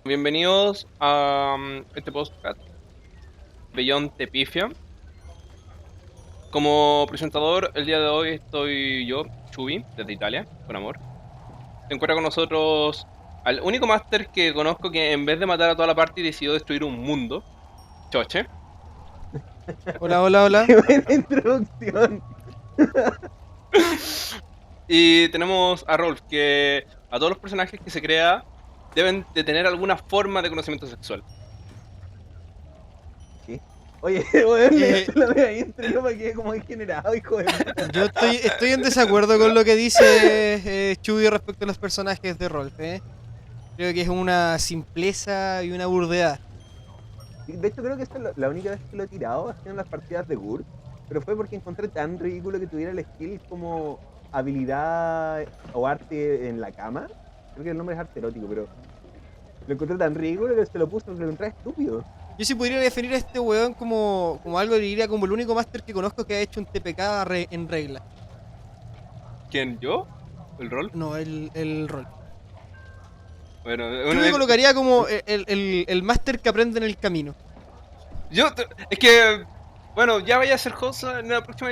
Bienvenidos a este podcast Beyond Tepifia. Como presentador, el día de hoy estoy yo, Chubi, desde Italia, con amor. Se encuentra con nosotros al único máster que conozco que en vez de matar a toda la party decidió destruir un mundo, Choche. Hola, hola, hola. Qué buena introducción. Y tenemos a Rolf, que a todos los personajes que se crea deben de tener alguna forma de conocimiento sexual. Sí. Oye, weón, le Eh, hice la media intro y yo me quedé como degenerado, hijo de puta. yo estoy en desacuerdo con lo que dice Chuy respecto a los personajes de Rolf. Creo que es una simpleza y una burdeada. De hecho, creo que esta es la única vez que lo he tirado, ha sido en las partidas de GURPS, pero fue porque encontré tan ridículo que tuviera el skill como habilidad o arte en la cama. Creo que el nombre es arte erótico, pero lo encontré tan ridículo que se lo puse porque lo encontré estúpido. Yo si pudiera definir a este weón como algo, diría como el único máster que conozco que ha hecho un TPK en regla. ¿Quién? ¿Yo? ¿El Rolf? No, el Rolf. Bueno, Yo me colocaría como el máster que aprende en el camino. Es que, bueno, ya vaya a ser cosa en la próxima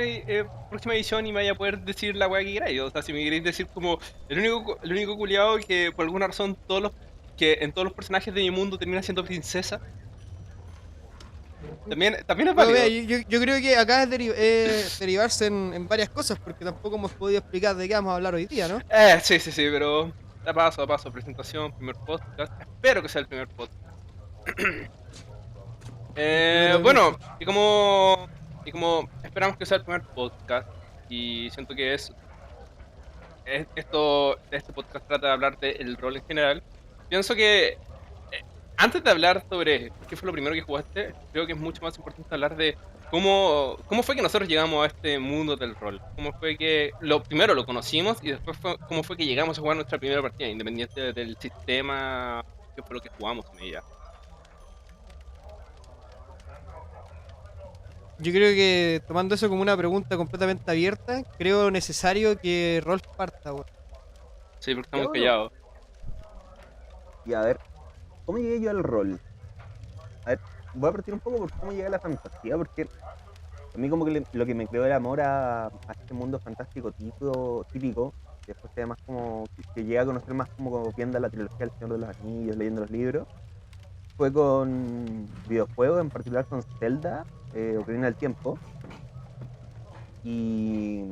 edición y me vaya a poder decir la weá que queráis. O sea, si me queréis decir como el único culiado que por alguna razón que en todos los personajes de mi mundo termina siendo princesa, también es Pero vea, válido. yo creo que acá es derivarse en varias cosas, porque tampoco hemos podido explicar de qué vamos a hablar hoy día, ¿no? Sí, pero a paso, presentación, primer podcast. Espero que sea el primer podcast. El primero de Bueno, muchos. y como esperamos que sea el primer podcast, y siento que este podcast trata de hablar del rol en general. Pienso que antes de hablar sobre qué fue lo primero que jugaste, creo que es mucho más importante hablar de cómo fue que nosotros llegamos a este mundo del rol. Cómo fue que lo primero lo conocimos y después cómo fue que llegamos a jugar nuestra primera partida, independiente del sistema, qué fue lo que jugamos en ella. Yo creo que tomando eso como una pregunta completamente abierta, creo necesario que Rolf parta, weón. Sí, porque Ya estamos bueno, callados. y a ver, ¿cómo llegué yo al rol? A ver, voy a partir un poco por cómo llegué a la fantasía, porque a mí como que lo que me creó el amor a este mundo fantástico típico, que después se ve más como, que llega a conocer más como viendo la trilogía del Señor de los Anillos, leyendo los libros, fue con videojuegos, en particular con Zelda, Ocarina del Tiempo, y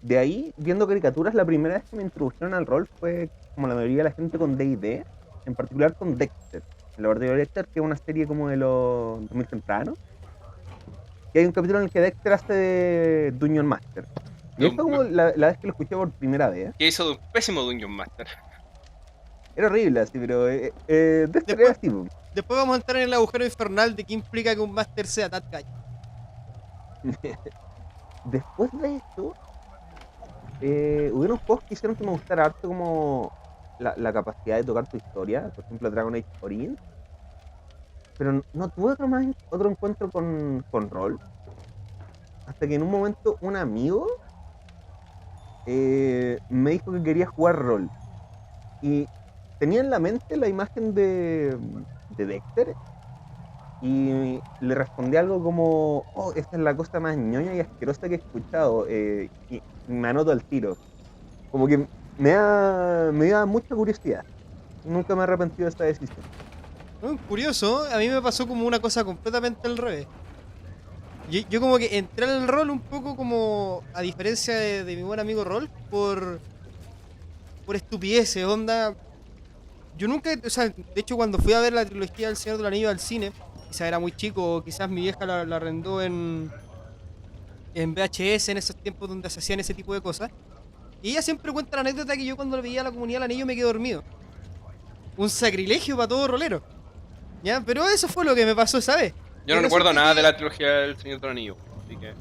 de ahí, viendo caricaturas, la primera vez que me introdujeron al rol fue, como la mayoría de la gente, con D&D, en particular con Dexter. El laboratorio de Dexter, que es una serie como de los 2000 temprano. Y hay un capítulo en el que Dexter hace de Dungeon Master. Y De ahí un- fue como la vez que lo escuché por primera vez. que hizo de un pésimo Dungeon Master. Era horrible así, pero Dexter era Después, así, po. después vamos a entrar en el agujero infernal de qué implica que un máster sea Tat Guy. Después de esto, hubieron juegos que hicieron que me gustara harto como la capacidad de tocar tu historia. Por ejemplo, Dragon Age Origins. Pero no tuve otro encuentro con rol. Hasta que en un momento un amigo me dijo que quería jugar rol. Y tenía en la mente la imagen de Dexter. Y le respondí algo como, oh, esta es la cosa más ñoña y asquerosa que he escuchado. Y me anoto al tiro. Como que me da mucha curiosidad. Nunca me he arrepentido de esta decisión. Curioso, a mí me pasó como una cosa completamente al revés. Yo como que entré al rol un poco como, a diferencia de mi buen amigo Rol, por estupideces, onda. Yo nunca, o sea, de hecho cuando fui a ver la trilogía del Señor del Anillo al cine, quizás era muy chico, o quizás mi vieja la arrendó en VHS en esos tiempos donde se hacían ese tipo de cosas. Y ella siempre cuenta la anécdota que yo cuando le veía a la comunidad del anillo me quedé dormido. Un sacrilegio para todo rolero. ¿Ya? Pero eso fue lo que me pasó esa vez. Yo Y no recuerdo resulta nada de que. la trilogía del Señor del Anillo, así que...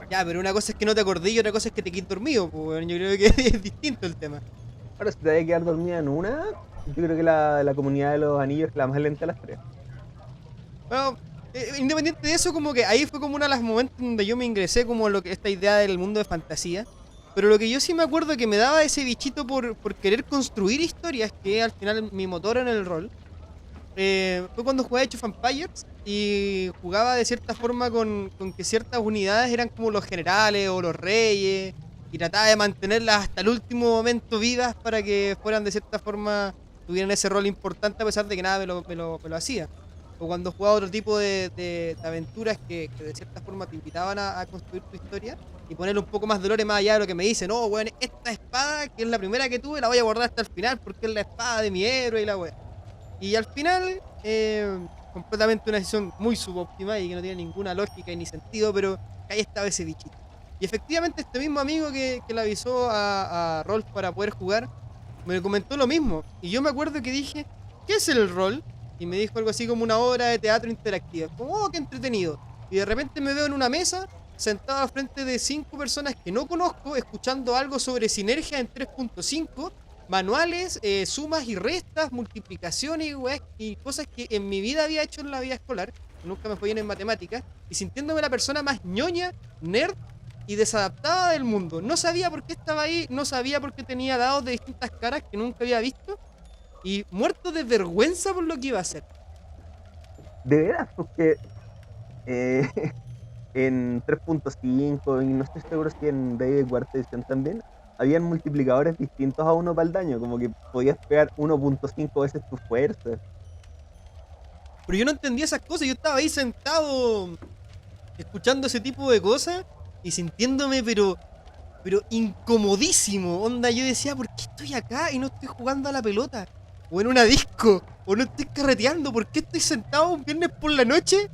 Ya, pero una cosa es que no te acordé y otra cosa es que te quedes dormido. Pues, bueno, yo creo que es distinto el tema. Ahora, si te vas a quedar dormida en una, yo creo que la comunidad de los anillos es la más lenta de las tres. Bueno, independiente de eso, como que ahí fue como uno de los momentos donde yo me ingresé como lo que esta idea del mundo de fantasía. Pero lo que yo sí me acuerdo que me daba ese bichito por querer construir historias, que al final mi motor en el rol, fue cuando jugué Age of Empires y jugaba de cierta forma con que ciertas unidades eran como los generales o los reyes y trataba de mantenerlas hasta el último momento vivas para que fueran de cierta forma, tuvieran ese rol importante a pesar de que nada me lo hacía. O cuando jugaba otro tipo de aventuras que de cierta forma te invitaban a construir tu historia y ponerle un poco más de lore más allá de lo que me dicen, no, weón, esta espada, que es la primera que tuve, la voy a guardar hasta el final porque es la espada de mi héroe y la weón. Y al final, completamente una decisión muy subóptima y que no tiene ninguna lógica ni sentido, pero ahí estaba ese bichito. Y efectivamente este mismo amigo que le avisó a Rolf para poder jugar, me comentó lo mismo. Y yo me acuerdo que dije, ¿qué es el rol? Y me dijo algo así como una obra de teatro interactiva. Como, oh, qué entretenido. Y de repente me veo en una mesa, sentado al frente de 5 personas que no conozco, escuchando algo sobre sinergia en 3.5, manuales, sumas y restas, multiplicaciones y cosas que en mi vida había hecho en la vida escolar, nunca me fue bien en matemáticas, y sintiéndome la persona más ñoña, nerd y desadaptada del mundo. No sabía por qué estaba ahí, no sabía por qué tenía dados de distintas caras que nunca había visto, y muerto de vergüenza por lo que iba a hacer. De veras, porque eh, en 3.5 y no estoy seguro si en D cuarta edición también, habían multiplicadores distintos a uno para el daño, como que podías pegar 1.5 veces tu fuerza. Pero yo no entendía esas cosas, yo estaba ahí sentado escuchando ese tipo de cosas y sintiéndome pero incomodísimo. Onda, yo decía, ¿por qué estoy acá y no estoy jugando a la pelota? O en una disco, o no estoy carreteando, ¿por qué estoy sentado un viernes por la noche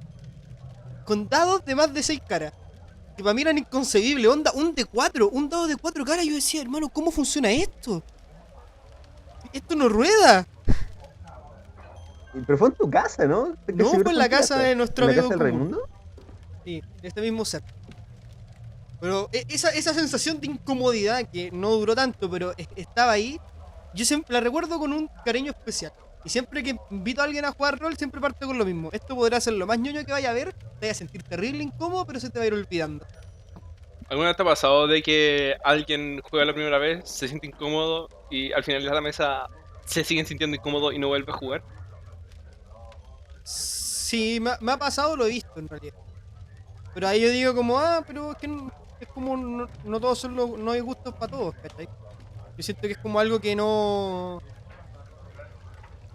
con dados de más de 6 caras? Que para mí eran inconcebibles, onda, un dado de 4 caras. Yo decía, hermano, ¿cómo funciona esto? Esto no rueda. Pero fue en tu casa, ¿no? Estoy No, seguro fue en fue la tu casa de nuestro ¿En la amigo casa en del común. Raimundo? Sí, en este mismo set. Pero esa sensación de incomodidad que no duró tanto, pero estaba ahí, yo siempre la recuerdo con un cariño especial. Y siempre que invito a alguien a jugar rol, siempre parto con lo mismo. Esto podrá ser lo más ñoño que vaya a ver, te vaya a sentir terrible incómodo, pero se te va a ir olvidando. ¿Alguna vez te ha pasado de que alguien juega la primera vez, se siente incómodo y al final de la mesa se siguen sintiendo incómodo y no vuelve a jugar? Sí, me ha pasado, lo he visto en realidad. Pero ahí yo digo como, ah, pero es que es como no todos son los, no hay gustos para todos, ¿cachai? Yo siento que es como algo que no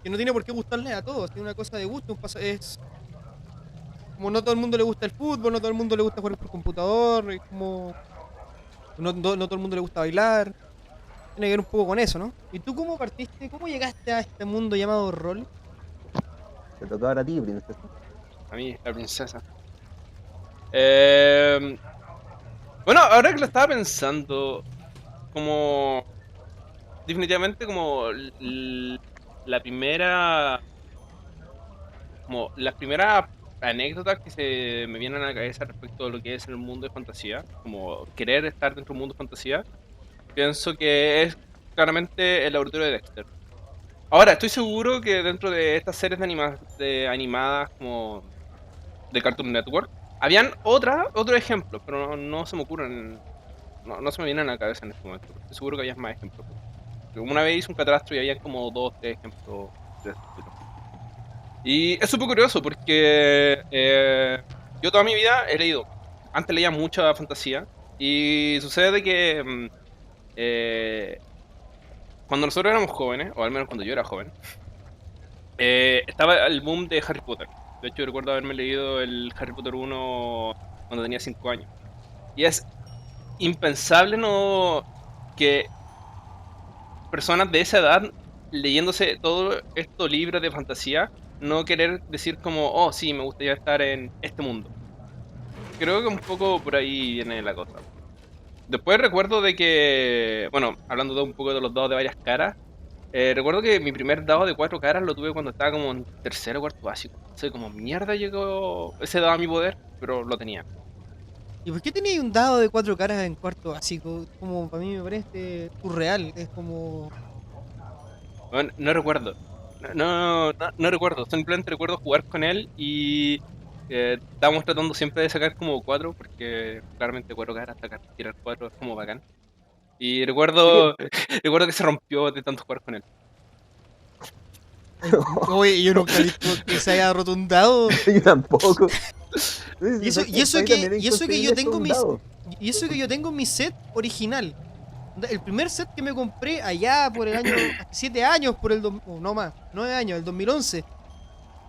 tiene por qué gustarle a todos, tiene una cosa de gusto, es como no todo el mundo le gusta el fútbol, no todo el mundo le gusta jugar por computador, es como no todo el mundo le gusta bailar, tiene que ver un poco con eso, ¿no? ¿Y tú cómo partiste, cómo llegaste a este mundo llamado rol? Te tocó ahora a ti, princesa. A mí, la princesa. Eh, bueno, ahora que lo estaba pensando, como definitivamente como la primera, como las primeras anécdotas que se me vienen a la cabeza respecto a lo que es el mundo de fantasía, como querer estar dentro de un mundo de fantasía, pienso que es claramente el laboratorio de Dexter. Ahora, estoy seguro que dentro de estas series de animadas como de Cartoon Network, habían otros ejemplos, pero no se me ocurren, no se me vienen a la cabeza en este momento. Estoy seguro que había más ejemplos. Una vez hice un catastro y había como 2, 3 ejemplos de este estilo. Y es súper curioso porque yo toda mi vida he leído, antes leía mucha fantasía y sucede que cuando nosotros éramos jóvenes, o al menos cuando yo era joven, estaba el boom de Harry Potter. De hecho, recuerdo haberme leído el Harry Potter 1 cuando tenía 5 años. Y es impensable no que personas de esa edad, leyéndose todos estos libros de fantasía, no querer decir como, oh, sí, me gustaría estar en este mundo. Creo que un poco por ahí viene la cosa. Después recuerdo de que, bueno, hablando de un poco de los dados de varias caras, recuerdo que mi primer dado de 4 caras lo tuve cuando estaba como en tercero o cuarto básico. No sé cómo mierda llegó ese dado a mi poder, pero lo tenía. ¿Y por qué tenías un dado de 4 caras en cuarto básico? Como para mí me parece surreal, es como... Bueno, no recuerdo. No recuerdo. Simplemente recuerdo jugar con él y estábamos tratando siempre de sacar como 4, porque claramente 4 caras, tirar 4 es como bacán. Y Oye, recuerdo que se rompió de tanto jugar con él. Oye, yo nunca he visto que se haya roto un dado. yo tampoco. Y eso, ¿Sabes qué? Para mí también es y eso que yo inconcebible esto tengo un mis. dado. Y eso que yo tengo mi set original. El primer set que me compré allá por el año. Hace 7 años, por el. No más, 9 años, el 2011.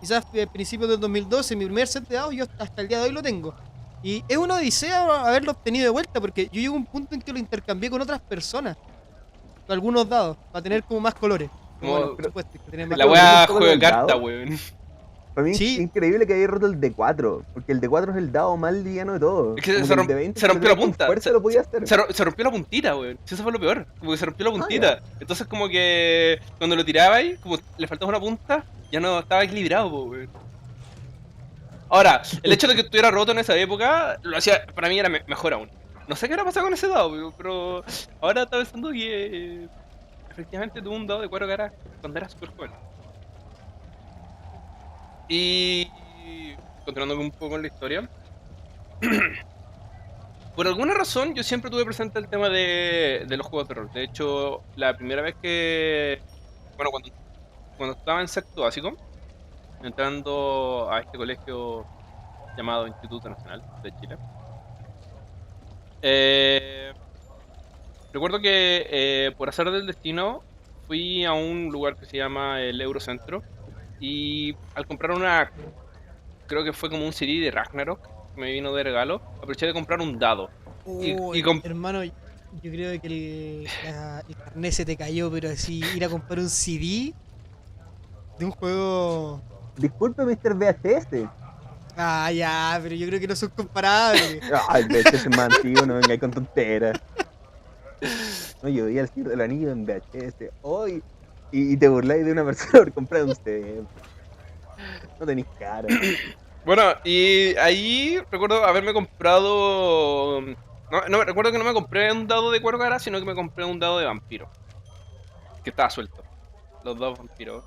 Quizás a principios del 2012, mi primer set de dados, yo hasta el día de hoy lo tengo. Y es una odisea haberlo obtenido de vuelta, porque yo llego a un punto en que lo intercambié con otras personas, con algunos dados, para tener como más colores. Pero bueno, Como por supuesto, hay que tener más la Volviendo colores. un weá poco a lo juega de del carta, dado, weón. para mí es Sí, increíble que haya roto el D4, porque el D4 es el dado más liviano de todos. Es que Como que el D20, se si lo rompió la tiras con punta. fuerza, lo podía hacer. Se rompió la puntita, weón. Sí, eso fue lo peor. Como que se rompió la Ah, ya. puntita. Entonces, como que cuando lo tirabais, como le faltaba una punta, ya no estaba equilibrado, po, weón. Ahora, el hecho de que estuviera roto en esa época, lo hacía, para mí era mejor aún. No sé qué habrá pasado con ese dado, pero ahora estaba pensando que efectivamente tuvo un dado de 4 caras cuando era súper joven. Y continuando un poco con la historia, por alguna razón yo siempre tuve presente el tema de los juegos de rol. De hecho, la primera vez que, bueno, cuando estaba en sexto básico, entrando a este colegio llamado Instituto Nacional de Chile, eh, recuerdo que por azar del destino fui a un lugar que se llama el Eurocentro y al comprar creo que fue como un CD de Ragnarok que me vino de regalo, aproveché de comprar un dado. Y hermano, yo creo que el carnet se te cayó, pero así ir a comprar un CD de un juego. Disculpe, Mr. VHS. Ah, ya, pero yo creo que no son comparables. Ah, el VHS es más antiguo, no vengáis con tonteras. No, yo veía el Señor del Anillo en VHS. Hoy. Y te burláis de una persona por comprar un CD. No tenéis cara. bueno, y ahí recuerdo haberme comprado. No, recuerdo que no me compré un dado de 4 caras, sino que me compré un dado de vampiro. Que estaba suelto. Los dos vampiros.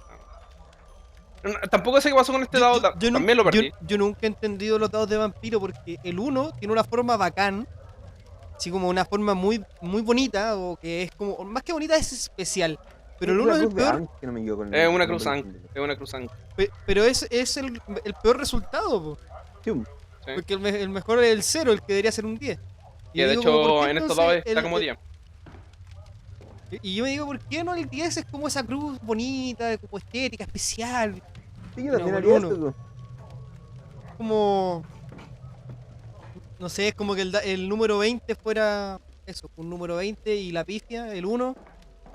Tampoco sé qué pasó con este dado, también lo perdí. Yo nunca he entendido los dados de vampiro porque el uno tiene una forma bacán, así como una forma muy, muy bonita, o que es como, más que bonita, es especial. Pero el uno La es el cruz de peor, Ankh, que no me equivoco con Es el una nombre cruz original. Es una cruz Ankh. pero es el peor resultado, po, Chum. ¿Sí? porque el mejor es el cero, el que debería ser un 10. Y Que yo de digo, como, ¿por hecho qué en estos dados entonces está como 10. y yo me digo, ¿por qué no el 10 es como esa cruz bonita, como estética, especial? Sí, yo No, también el haría 1, eso. como, no sé, es como que el número 20 fuera eso, un número 20 y la pifia, el uno,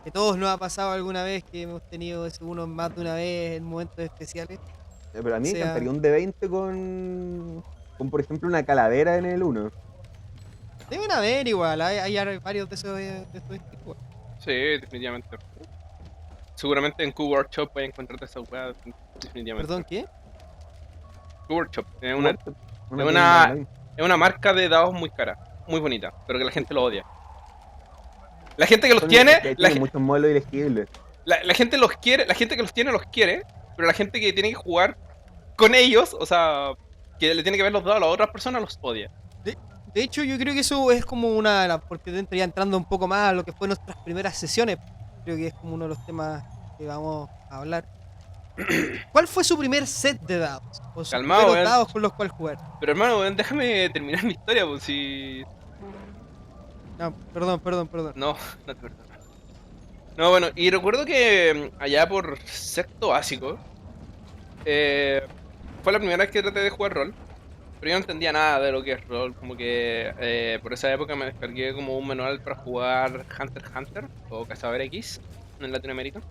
que todos nos ha pasado alguna vez que hemos tenido ese uno más de una vez en momentos especiales. Pero a mí me Sea, encantaría un D20 con por ejemplo, una calavera en el 1. deben haber igual, hay varios de esos de estos igual. Sí, definitivamente. Seguramente en Q Workshop puedes encontrarte esa weá, definitivamente. Perdón, ¿qué? Q Workshop es Una tienda online. es una marca de dados muy cara, muy bonita, pero que la gente lo odia. La gente que los tiene, Tiene muchos modelos elegibles. la gente los quiere, la gente que los quiere, pero la gente que tiene que jugar con ellos, o sea, que le tiene que ver los dados a las otras personas, los odia. De hecho, yo creo que eso es como una de las, porque dentro ya entrando un poco más a lo que fue nuestras primeras sesiones, creo que es como uno de los temas que vamos a hablar. ¿Cuál fue su primer set de dados? O sus Calmado, primeros weón. dados con los cuales jugar. Pero hermano, weón, déjame terminar mi historia, pues si... No, perdón. No, no te perdono. No, bueno, y recuerdo que allá por sexto básico, fue la primera vez que traté de jugar rol, pero yo no entendía nada de lo que es rol, como que por esa época me descargué como un manual para jugar Hunter x Hunter o Cazador X en Latinoamérica,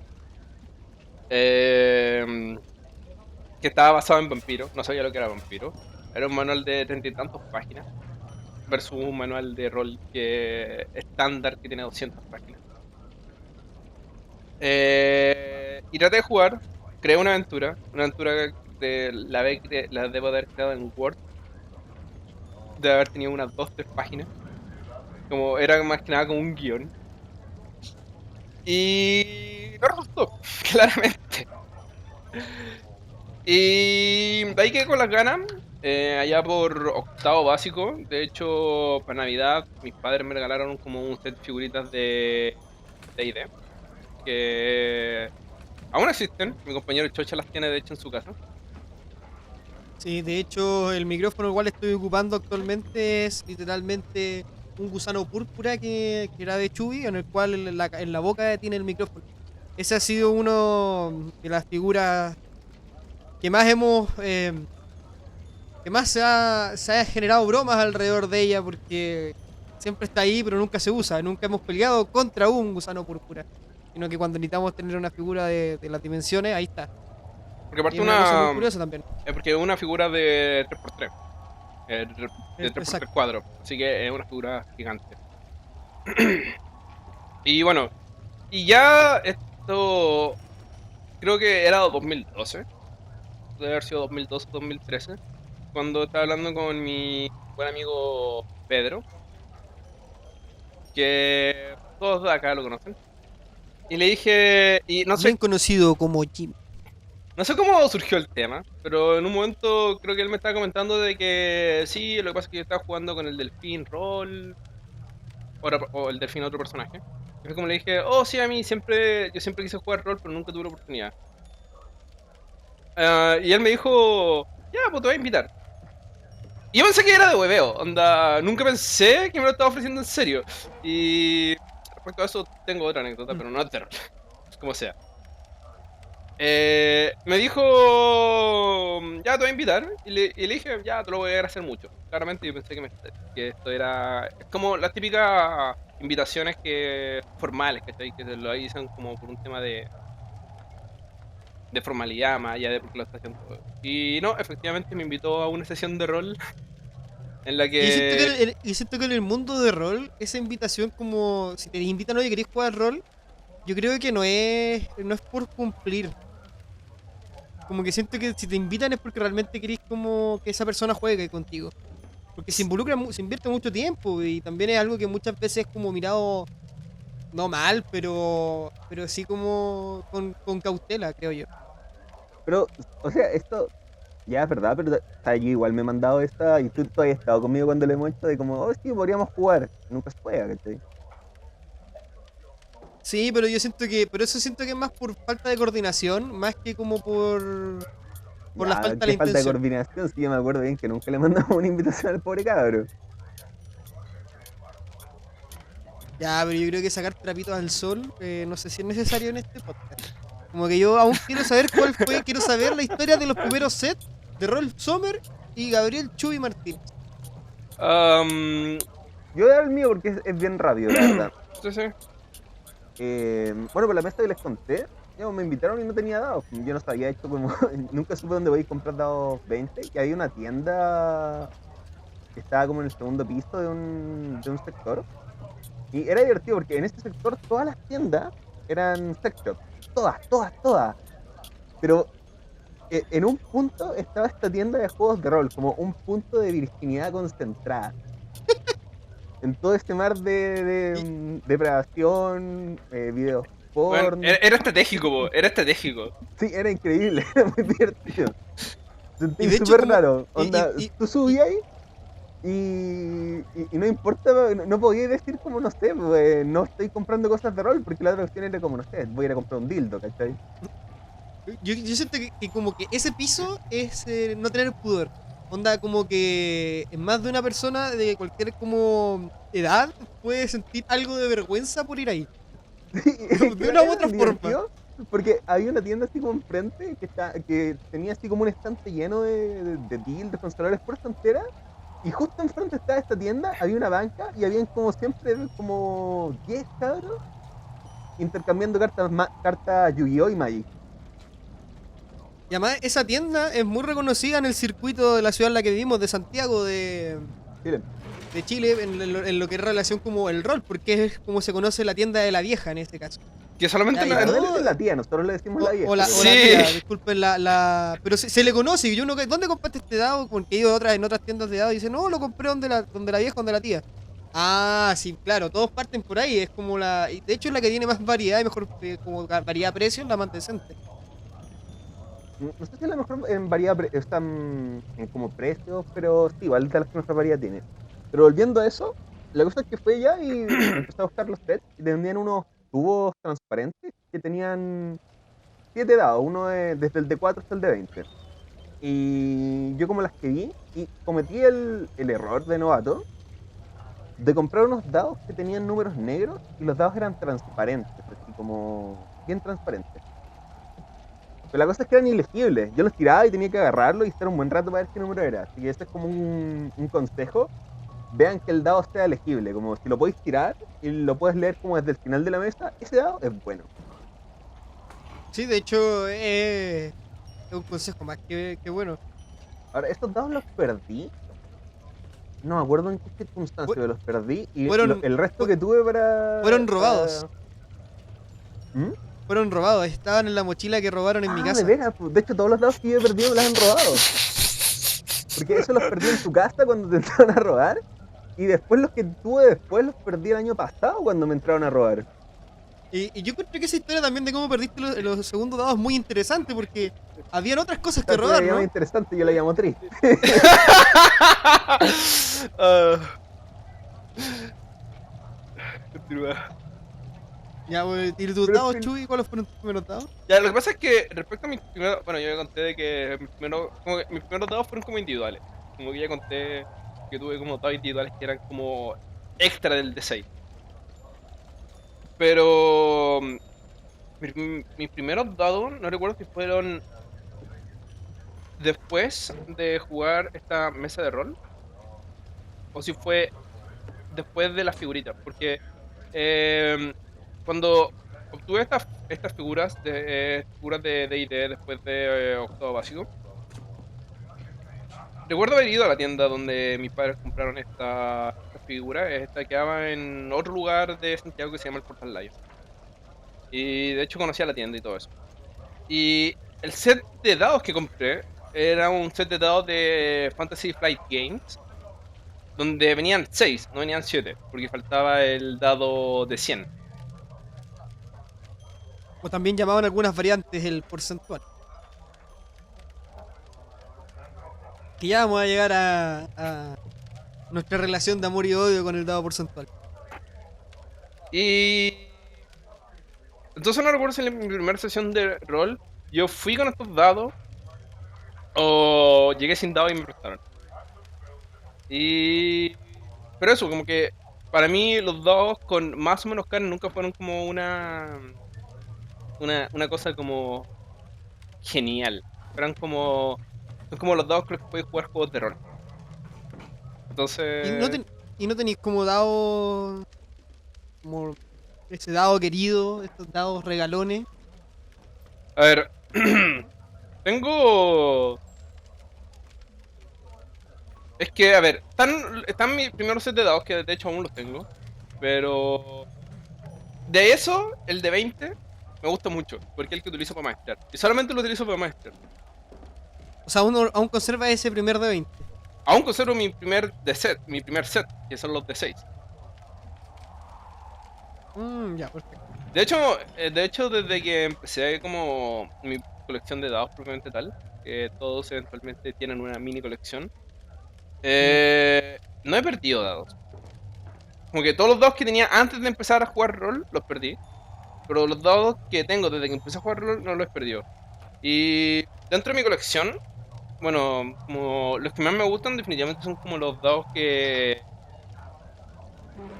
que estaba basado en vampiro, no sabía lo que era vampiro, era un manual de 30 y tantas páginas versus un manual de rol que estándar que tiene 200 páginas. Y traté de jugar, creé una aventura de la debo haber creado en Word, de haber tenido unas 2 o 3 páginas, como era más que nada como un guión. Y no resultó, claramente. Y de ahí quedé con las ganas. Allá por octavo básico. De hecho, para Navidad, mis padres me regalaron como un set de figuritas de D&D. Que aún existen. Mi compañero Chocha las tiene, de hecho, en su casa. Sí, de hecho, el micrófono igual estoy ocupando actualmente es literalmente un gusano púrpura que era de Chubby, en el cual en la boca tiene el micrófono. Ese ha sido uno de las figuras que más que más se ha generado bromas alrededor de ella porque siempre está ahí pero nunca se usa. Nunca hemos peleado contra un gusano púrpura, sino que cuando necesitamos tener una figura de las dimensiones, ahí está. Porque Y aparte es una cosa muy una. curiosa también. Porque es una figura de 3x3. De 3x3 Exacto. cuadros. Así que es una figura gigante. Y bueno, y ya esto creo que era 2012, debe haber sido 2012, 2013, cuando estaba hablando con mi buen amigo Pedro, que todos de acá lo conocen. Y le dije, y Bien conocido como Jim. no sé cómo surgió el tema, pero en un momento creo que él me estaba comentando de que sí, lo que pasa es que yo estaba jugando con el Delfín Roll, o el Delfín otro personaje. Y fue como le dije, oh sí, yo siempre quise jugar rol, pero nunca tuve la oportunidad. Y él me dijo, ya, pues te voy a invitar. Y yo pensé que era de hueveo, onda, nunca pensé que me lo estaba ofreciendo en serio. Y respecto a eso tengo otra anécdota, Mm. pero no es de rol, como sea. Me dijo, ya te voy a invitar. Y le dije, ya te lo voy a agradecer mucho. Claramente yo pensé que esto era. Es como las típicas invitaciones formales, que te lo dicen como por un tema de formalidad, más allá de porque lo está haciendo. Y no, efectivamente me invitó a una sesión de rol en la Y siento que que. y siento que en el mundo de rol, esa invitación como si te invitan oye querés jugar rol, yo creo que no es por cumplir. Como que siento que si te invitan es porque realmente querés como que esa persona juegue contigo. Porque se invierte mucho tiempo y también es algo que muchas veces es como mirado, no mal, pero sí como con cautela, creo yo. Pero, o sea, esto ya es verdad, pero o sea, yo igual me he mandado esta y tú todavía has estado conmigo cuando le hemos hecho de como, oh, sí, podríamos jugar. Nunca se juega, ¿cachai? Sí, pero yo siento pero eso siento que es más por falta de coordinación, más que como por la Ya, falta de la qué falta de intención. coordinación, sí, yo me acuerdo bien que nunca le mandamos una invitación al pobre cabro. Ya, pero yo creo que sacar trapitos al sol, no sé si es necesario en este podcast. Como que yo aún quiero saber quiero saber la historia de los primeros sets de Rolf Sommer y Gabriel Chuy Martínez. am, Yo era el mío porque es bien rápido, la verdad. sí, sí. Bueno, por la mesa que les conté, ya, me invitaron y no tenía dados. Yo no sabía hecho como. Nunca supe dónde voy a comprar dados 20. Y había una tienda que estaba como en el segundo piso de un sector. Y era divertido porque en este sector todas las tiendas eran sex shops. Todas, todas, todas. Pero en un punto estaba esta tienda de juegos de rol, como un punto de virginidad concentrada. En todo este mar Y, depravación, videos Bueno, porno. era estratégico, era estratégico. Sí, era increíble, era muy divertido. y Sentí de hecho súper como... raro. Onda, tú y- subías ahí y no importa, no podías decir como, no sé, pues, no estoy comprando cosas de rol, porque la otra opción era como, no sé, voy a ir a comprar un dildo, ¿cachai? yo siento que como que ese piso es no tener pudor. Onda como que en más de una persona de cualquier como edad puede sentir algo de vergüenza por ir ahí. De una u Era otra tan forma. divertido, porque había una tienda así como enfrente que tenía así como un estante lleno de dildos, consoladores por tontera. Y justo enfrente estaba esta tienda, había una banca y habían como siempre como 10 cabros intercambiando cartas Yu-Gi-Oh! Y Magic. Y además esa tienda es muy reconocida en el circuito de la ciudad en la que vivimos, de Santiago, Chile. de Chile, en lo que es relación como el rol, porque es como se conoce la tienda de la vieja en este caso. Que solamente Ya, y No, le todo, dicen la tía, nosotros le decimos la vieja. o la Sí. tía, disculpen pero se le conoce, y yo no, ¿dónde compraste este dado? Porque he ido en otras tiendas de dado y dicen, no, lo compré donde la vieja, donde la tía. Ah, sí, claro, todos parten por ahí, es como y de hecho es la que tiene más variedad y mejor como variedad de precios, la más decente. No sé si a lo mejor en variedad están en como precios, pero sí, igual de las que mejor variedad tiene. Pero volviendo a eso, la cosa es que fue ya y empecé a buscar los sets y vendían unos tubos transparentes que tenían 7 dados, desde el D4 hasta el D20. Y yo como las que vi, y cometí el error de novato de comprar unos dados que tenían números negros y los dados eran transparentes, así como bien transparentes. Pero la cosa es que eran ilegibles. Yo los tiraba y tenía que agarrarlo y estar un buen rato para ver qué número era. Así que ese es como un consejo. Vean que el dado sea legible. Como si lo podéis tirar y lo puedes leer como desde el final de la mesa, ese dado es bueno. Sí, de hecho, es un consejo más que bueno. Ahora, estos dados los perdí. No me acuerdo en qué circunstancia Fue- pero los perdí. Y Fueron, el resto fue- que tuve fueron robados. ¿Mm? Fueron robados. Estaban en la mochila que robaron en mi De casa. veras. Pues, de hecho, todos los dados que yo he perdido me los han robado. Porque eso los perdí en tu casa cuando te entraron a robar. Y después los que tuve después los perdí el año pasado cuando me entraron a robar. Y yo encontré que esa historia también de cómo perdiste los segundos dados es muy interesante porque habían otras cosas que Tú la robar, llamas ¿no? interesante, yo la llamo triste. Ah, continúa. Ya, pues, ¿y tus Pero dados, Chuy? ¿Cuáles fueron tus primeros dados? Ya, lo que pasa es que respecto a mis primeros, bueno, yo ya conté de que como que mis primeros dados fueron como individuales. Como que ya conté que tuve como dados individuales que eran como extra del D6. Pero mis primeros dados, no recuerdo si fueron después de jugar esta mesa de rol o si fue después de las figuritas. Porque eh, cuando obtuve estas figuras de D&D después de octavo básico, recuerdo haber ido a la tienda donde mis padres compraron esta figura. Esta quedaba en otro lugar de Santiago que se llama el Portal Lion. Y de hecho conocía la tienda y todo eso. Y el set de dados que compré era un set de dados de Fantasy Flight Games, donde venían 6, no venían 7, porque faltaba el dado de 100. O también llamaban algunas variantes el porcentual. Que ya vamos a llegar a nuestra relación de amor y odio con el dado porcentual. Y entonces no recuerdo si en mi primera sesión de rol yo fui con estos dados o llegué sin dados y me prestaron. Y pero eso, como que para mí los dados con más o menos carne nunca fueron como una cosa como genial. Eran como son como los dados con los que puedes jugar juegos de rol. Y no, Entonces, y no tenéis como dado. Como ese dado querido, estos dados regalones. a ver, tengo. Es que, a ver, están mis primeros set de dados, que de hecho aún los tengo. Pero de eso, el de 20 me gusta mucho, porque es el que utilizo para maestrar. Y solamente lo utilizo para maestrar. O sea, aún conserva ese primer de 20. Aún conservo mi primer set, que son los de 6. Ya, perfecto. De hecho, desde que empecé como mi colección de dados propiamente tal, que todos eventualmente tienen una mini colección, Mm. no he perdido dados. Como que todos los dados que tenía antes de empezar a jugar rol, los perdí. Pero los dados que tengo desde que empecé a jugar rol, no los he perdido. Y dentro de mi colección, bueno, como los que más me gustan definitivamente son como los dados que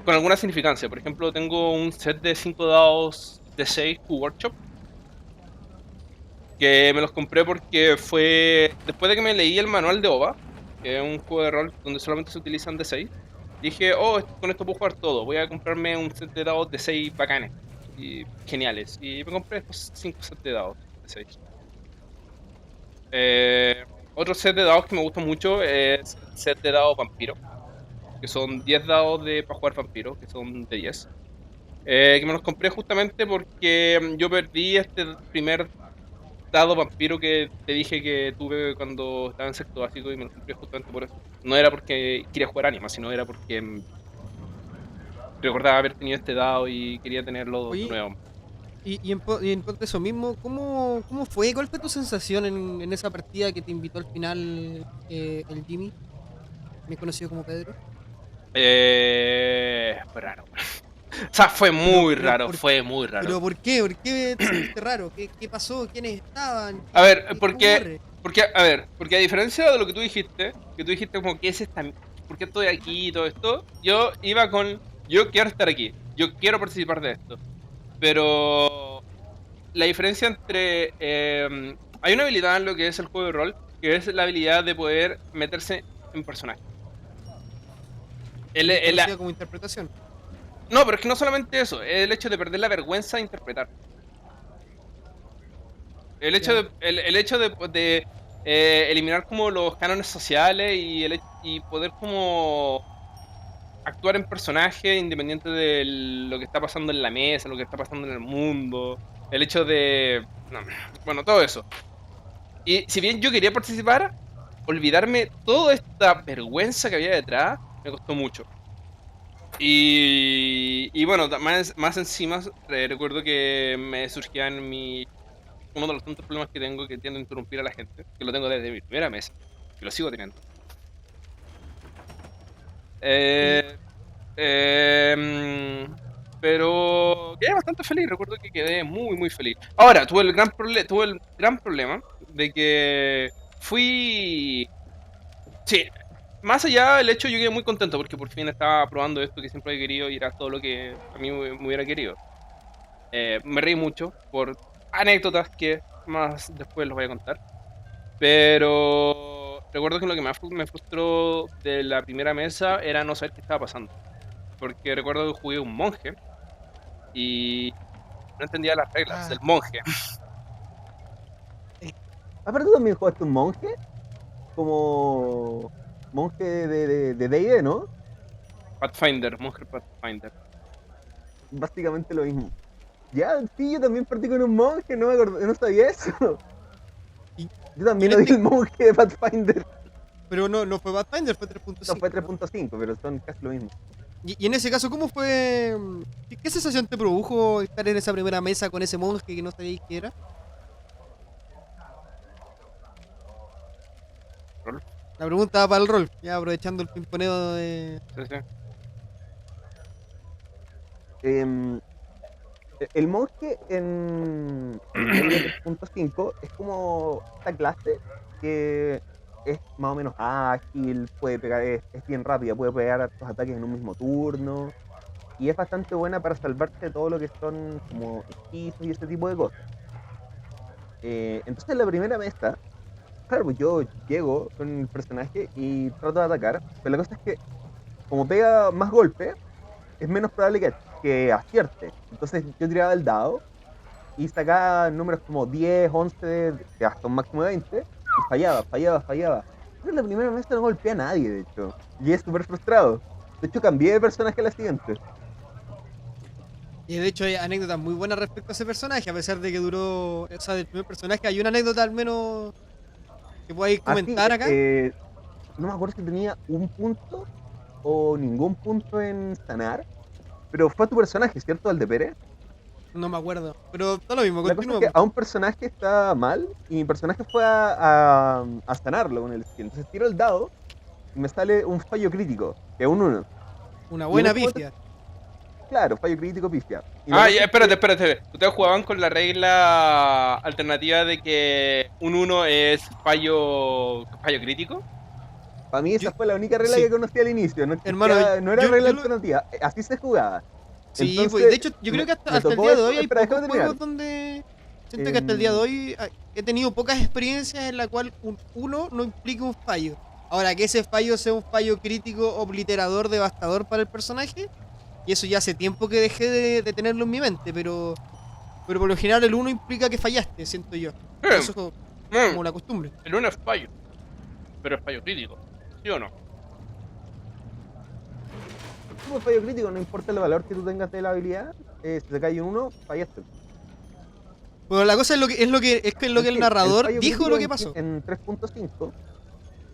con alguna significancia. Por ejemplo, tengo un set de 5 dados de 6 Workshop, que me los compré porque fue después de que me leí el manual de OVA, que es un juego de rol donde solamente se utilizan D6. Dije, oh, con esto puedo jugar todo, voy a comprarme un set de dados de 6 bacanes y geniales. Y me compré estos 5 sets de dados de 6. Otro set de dados que me gusta mucho es el set de dados vampiro, que son 10 dados para jugar vampiro, que son de 10. Que me los compré justamente porque yo perdí este primer dado vampiro que te dije que tuve cuando estaba en sexto básico y me lo compré justamente por eso. No era porque quería jugar anima, sino era porque recordaba haber tenido este dado y quería tenerlo de Oye, nuevo. Y en cuanto a eso mismo, ¿cómo fue? ¿Cuál fue tu sensación en esa partida que te invitó al final el Jimmy, me conocido como Pedro? Fue raro. O sea, fue Pero, muy pero, raro, ¿por, fue muy raro. pero ¿por qué? ¿Por qué te sentiste raro? ¿Qué pasó? ¿Quiénes estaban? A ver, ¿Qué ocurre? porque a diferencia de lo que tú dijiste como que es esta, ¿por qué estoy aquí y todo esto? Yo iba con, yo quiero estar aquí, yo quiero participar de esto. Pero la diferencia entre, hay una habilidad en lo que es el juego de rol, que es la habilidad de poder meterse en personaje. El- También el- conocida como interpretación. no, pero es que no solamente eso, es el hecho de perder la vergüenza de interpretar. Ya. El hecho de eliminar como los cánones sociales y poder como actuar en personaje independiente de lo que está pasando en la mesa, lo que está pasando en el mundo, el hecho de... no, bueno, todo eso. Y si bien yo quería participar, olvidarme toda esta vergüenza que había detrás me costó mucho. Y bueno, más encima recuerdo que me surgían uno de los tantos problemas que tengo que tiendo a interrumpir a la gente, que lo tengo desde mi primera mesa, y lo sigo teniendo. Y Eh, eh, pero quedé bastante feliz, recuerdo que quedé muy, muy feliz. Ahora, tuve el gran problema de que fui... Sí, más allá del hecho, yo quedé muy contento porque por fin estaba probando esto que siempre he querido y era todo lo que a mí me hubiera querido. Me reí mucho por anécdotas que más después los voy a contar. Pero recuerdo que lo que más me frustró de la primera mesa era no saber qué estaba pasando. Porque recuerdo que jugué un monje y no entendía las reglas del ah, monje. el- Aparte, tú también jugaste un monje, como monje de D&D, ¿no? Pathfinder, monje Pathfinder. Básicamente lo mismo. Ya, sí, yo también partí con un monje, no me acuerdo, no sabía eso. y- Yo y en también oí este, el monje de Pathfinder. pero no fue Pathfinder, fue No, 3.5, fue ¿no? 3.5, pero son casi lo mismo. Y en ese caso, ¿cómo fue? ¿Qué sensación te produjo estar en esa primera mesa con ese monje que no sabíais qué era? Rol. La pregunta va para el rol, ya aprovechando el pimponeo de... Sí, sí. Em, el monje en D&D 3.5 es como esta clase que es más o menos ágil, puede pegar, es bien rápida, puede pegar hartos ataques en un mismo turno y es bastante buena para salvarse de todo lo que son como hechizos y ese tipo de cosas. Entonces en la primera mesa, claro, pues yo llego con el personaje y trato de atacar, pero la cosa es que como pega más golpes, es menos probable que acierte. Entonces yo tiraba el dado y sacaba números como 10, 11, hasta un máximo de 20, y fallaba, fallaba, fallaba. Pero en la primera vez no golpeé a nadie, de hecho. Y es súper frustrado. De hecho, cambié de personaje a la siguiente. Y de hecho hay anécdotas muy buenas respecto a ese personaje, a pesar de que duró, o sea, del primer personaje, hay una anécdota al menos que podáis Así, comentar acá. no me acuerdo si tenía un punto o ningún punto en sanar, pero fue tu personaje, ¿cierto? El de Pérez. No me acuerdo, pero da lo mismo, La cosa es continúa, que por a favor. un personaje está mal y mi personaje fue a sanarlo con el skill. Entonces tiro el dado y me sale un fallo crítico, que es un 1. Una Y en buena ese momento, pifia. claro, fallo crítico pifia. Y la Ah, cosa ya, es que espérate. ¿Ustedes jugaban con la regla alternativa de que un uno es fallo crítico? para mí Yo, esa fue la única regla sí, que conocí al inicio. No hermano, existía, no era regla yo lo, alternativa. Así se jugaba. sí, pues de Entonces, hecho, yo creo que hasta, me hasta el tocó día de eso. hoy hay Espera, pocos déjame terminar. juegos donde siento que hasta el día de Em, hoy he tenido pocas experiencias en la cual un uno no implica un fallo. Ahora, que ese fallo sea un fallo crítico, obliterador, devastador para el personaje, y eso ya hace tiempo que dejé de tenerlo en mi mente, pero por lo general el uno implica que fallaste, siento yo. Y Eh, eso es mm, como la costumbre. el uno es fallo, pero es fallo crítico. ¿Sí o no? como fallo crítico, no importa el valor que tú tengas de la habilidad. Si te cae un 1, fallaste. Pero la cosa es lo En que el fin, el narrador fallo dijo crítico lo que pasó. en 3.5,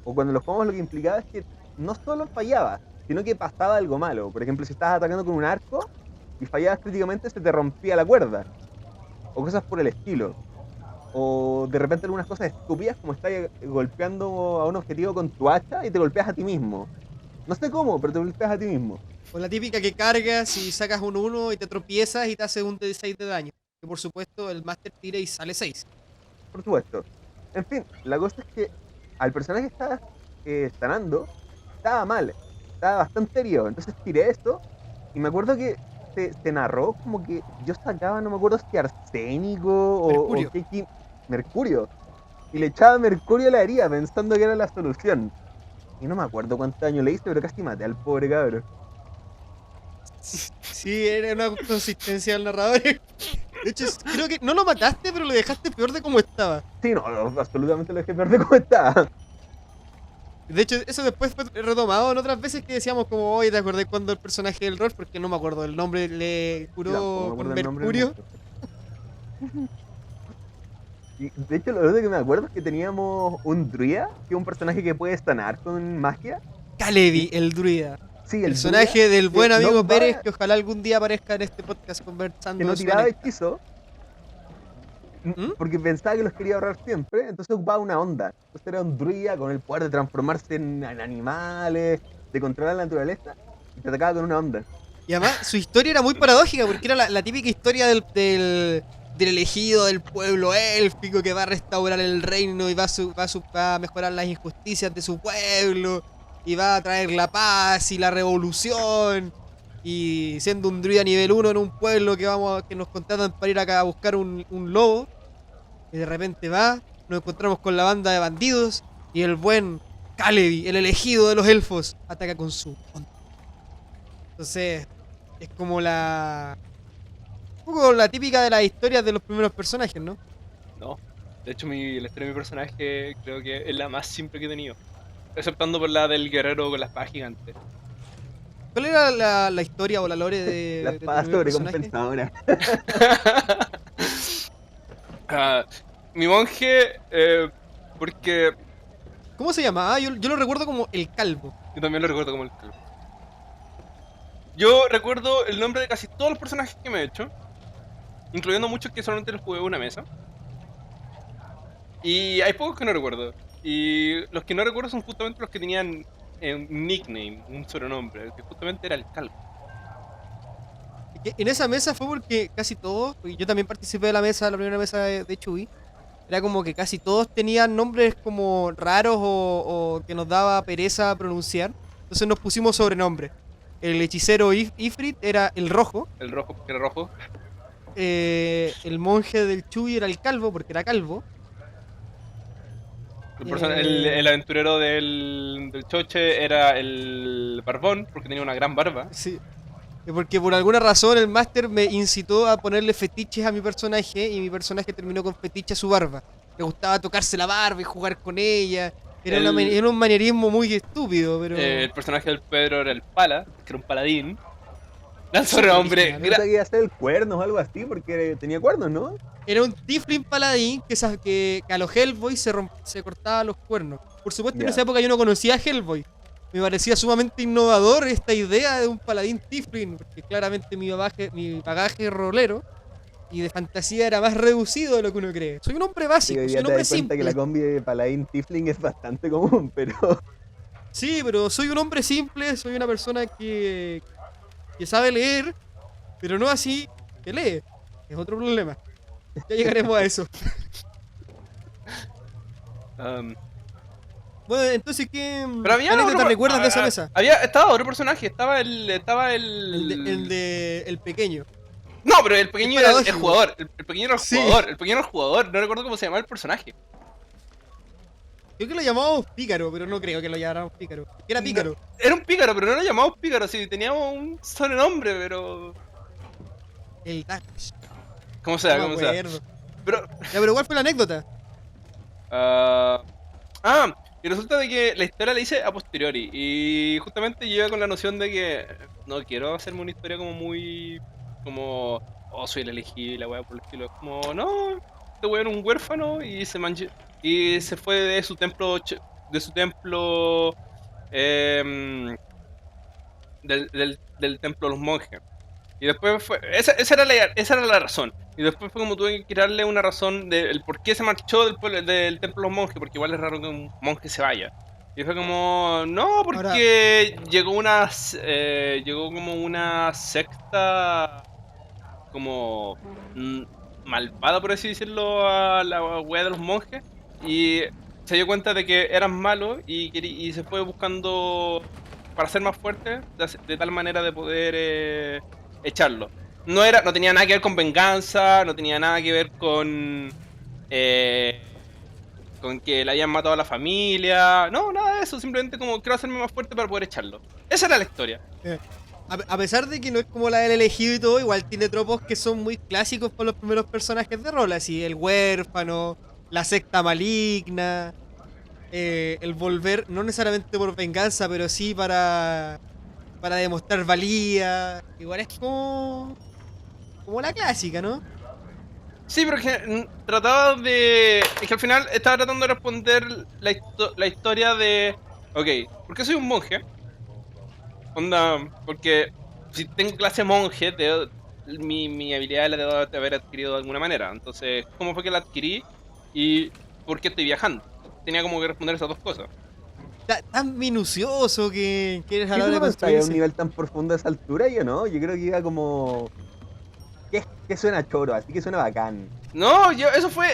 o cuando lo jugamos, lo que implicaba es que no solo fallaba, sino que pasaba algo malo. Por ejemplo, si estabas atacando con un arco y fallabas críticamente, se te rompía la cuerda. o cosas por el estilo. O de repente algunas cosas estúpidas como estás golpeando a un objetivo con tu hacha y te golpeas a ti mismo. No sé cómo, pero te golpeas a ti mismo. O la típica que cargas y sacas un 1 y te tropiezas y te hace un D6 de daño. Que por supuesto el Master tira y sale 6. Por supuesto. En fin, la cosa es que al personaje que estaba sanando, estaba mal, estaba bastante herido. Entonces tiré esto y me acuerdo que se narró como que yo sacaba, no me acuerdo si arsénico o Mercurio. qué, mercurio. Y le echaba mercurio a la herida pensando que era la solución. Y no me acuerdo cuánto daño le hice, pero casi maté al pobre cabro. Sí, era una consistencia del narrador. De hecho, creo que no lo mataste, pero lo dejaste peor de como estaba. Sí, no, absolutamente lo dejé perder cómo estaba. De hecho, eso después fue retomado en otras veces que decíamos como, oye, ¿te acordás cuando el personaje del rol? Porque no me acuerdo el nombre, le Yo tampoco me curó con acuerdo el nombre del mercurio. monstruo. Y de hecho, lo único que me acuerdo es que teníamos un druida, que es un personaje que puede sanar con magia. Calevi, Y el druida. sí, el Personaje druida, del buen que amigo no, Pérez, que ojalá algún día aparezca en este podcast conversando que no de su tiraba anécdota. hechizo, ¿Mm? porque pensaba que los quería ahorrar siempre, entonces ocupaba una onda. Entonces era un druida con el poder de transformarse en animales, de controlar la naturaleza, y te atacaba con una onda. Y además, su historia era muy paradójica, porque era la típica historia del elegido del pueblo élfico que va a restaurar el reino y va a mejorar las injusticias de su pueblo y va a traer la paz y la revolución. Y siendo un druida nivel 1 en un pueblo que nos contratan para ir acá a buscar un lobo, y de repente nos encontramos con la banda de bandidos y el buen Calebi, el elegido de los elfos, ataca con su onda. Entonces, es como un poco la típica de las historias de los primeros personajes, ¿no? No. De hecho, la historia de mi personaje creo que es la más simple que he tenido. Exceptando por la del guerrero con la espada gigante. ¿Cuál era la historia o la lore La de tu espada primer personaje? sobrecompensadora. Ah, mi monje, porque ¿Cómo se llamaba? Yo lo recuerdo como el calvo. yo también lo recuerdo como el calvo. Yo recuerdo el nombre de casi todos los personajes que me he hecho, incluyendo muchos que solamente los jugué en una mesa. Y hay pocos que no recuerdo. Y los que no recuerdo son justamente los que tenían un nickname, un sobrenombre, que justamente era el calvo. Que en esa mesa fue porque casi todos, porque yo también participé de la primera mesa de Chuy, era como que casi todos tenían nombres como raros o que nos daba pereza pronunciar. Entonces nos pusimos sobrenombres. El hechicero Ifrit era el rojo. El rojo, porque era rojo. El monje del Chuy era el calvo, porque era calvo. El aventurero del Choche era el barbón, porque tenía una gran barba. Sí. Porque por alguna razón el máster me incitó a ponerle fetiches a mi personaje y mi personaje terminó con fetiche a su barba. Le gustaba tocarse la barba y jugar con ella. Era un manierismo muy estúpido, pero... El personaje del Pedro era el Pala, que era un paladín. Gran Súper sobrenombre. original. Pensaba que iba a ser el cuernos o algo así, porque tenía cuernos, ¿no? Era un Tiflin paladín que a los Hellboy se cortaba los cuernos. Por supuesto, en Ya. esa época yo no conocía a Hellboy. Me parecía sumamente innovador esta idea de un paladín Tiflin, porque claramente mi bagaje rolero y de fantasía era más reducido de lo que uno cree. Soy un hombre Sí, básico, hoy soy día un te hombre das cuenta que la simple. combi de Paladín Tifling es bastante común, pero Sí, pero soy un hombre simple, soy una persona que sabe leer, pero no así que lee. Es otro problema. Ya llegaremos a eso. Um, Bueno, entonces, ¿qué pero había anécdota otro, recuerdas de esa mesa? estaba otro personaje, estaba El pequeño. No, pero el Es pequeño era el paradójico. jugador. El pequeño era el Sí. jugador. El pequeño era el jugador. No recuerdo cómo se llamaba el personaje. Creo que lo llamábamos Pícaro, pero no creo que lo llamáramos Pícaro. Era Pícaro. Era un pícaro, pero no lo llamábamos pícaro. Sí, teníamos un sobrenombre, pero. El Dash. Como sea, No me como sea. acuerdo. Pero. Ya, pero ¿cuál fue la anécdota? Y resulta de que la historia la hice a posteriori. Y justamente yo iba con la noción de que no quiero hacerme una historia como muy. Como. Oh, soy el elegido y la weá por el estilo. Es como, no, este weón era un huérfano y y se fue de su templo. De su templo. Del templo de los monjes. Y después fue. Esa era la razón. Y después fue como tuve que darle una razón del por qué se marchó del templo de los monjes, porque igual es raro que un monje se vaya. Y fue como. No, Ahora, porque llegó como una secta. Como. mm, malvada, por así decirlo, a la wea de los monjes. Y se dio cuenta de que eran malos y se fue buscando para ser más fuerte, de tal manera de poder echarlo. No tenía nada que ver con venganza, no tenía nada que ver eh, con que le hayan matado a la familia, no, nada de eso, simplemente como quiero hacerme más fuerte para poder echarlo. Esa era la historia. eh, a pesar de que no es como la del elegido y todo, igual tiene tropos que son muy clásicos para los primeros personajes de rol, así el huérfano, la secta maligna, el volver, no necesariamente por venganza, pero sí para demostrar valía. Igual es como la clásica, ¿no? Sí, pero que trataba de. Es que al final estaba tratando de responder la historia de. Ok, ¿por qué soy un monje? Onda, porque si tengo clase monje, mi habilidad la debo de haber adquirido de alguna manera. Entonces, ¿cómo fue que la adquirí? ¿Y por qué estoy viajando? Tenía como que responder esas dos cosas. Tan minucioso que eres a ¿Sí la tú hora de lo pensáis a un construirse. nivel tan profundo a esa altura? Yo no, yo creo que iba como... ¿Qué suena choro? Así que suena bacán. No, eso fue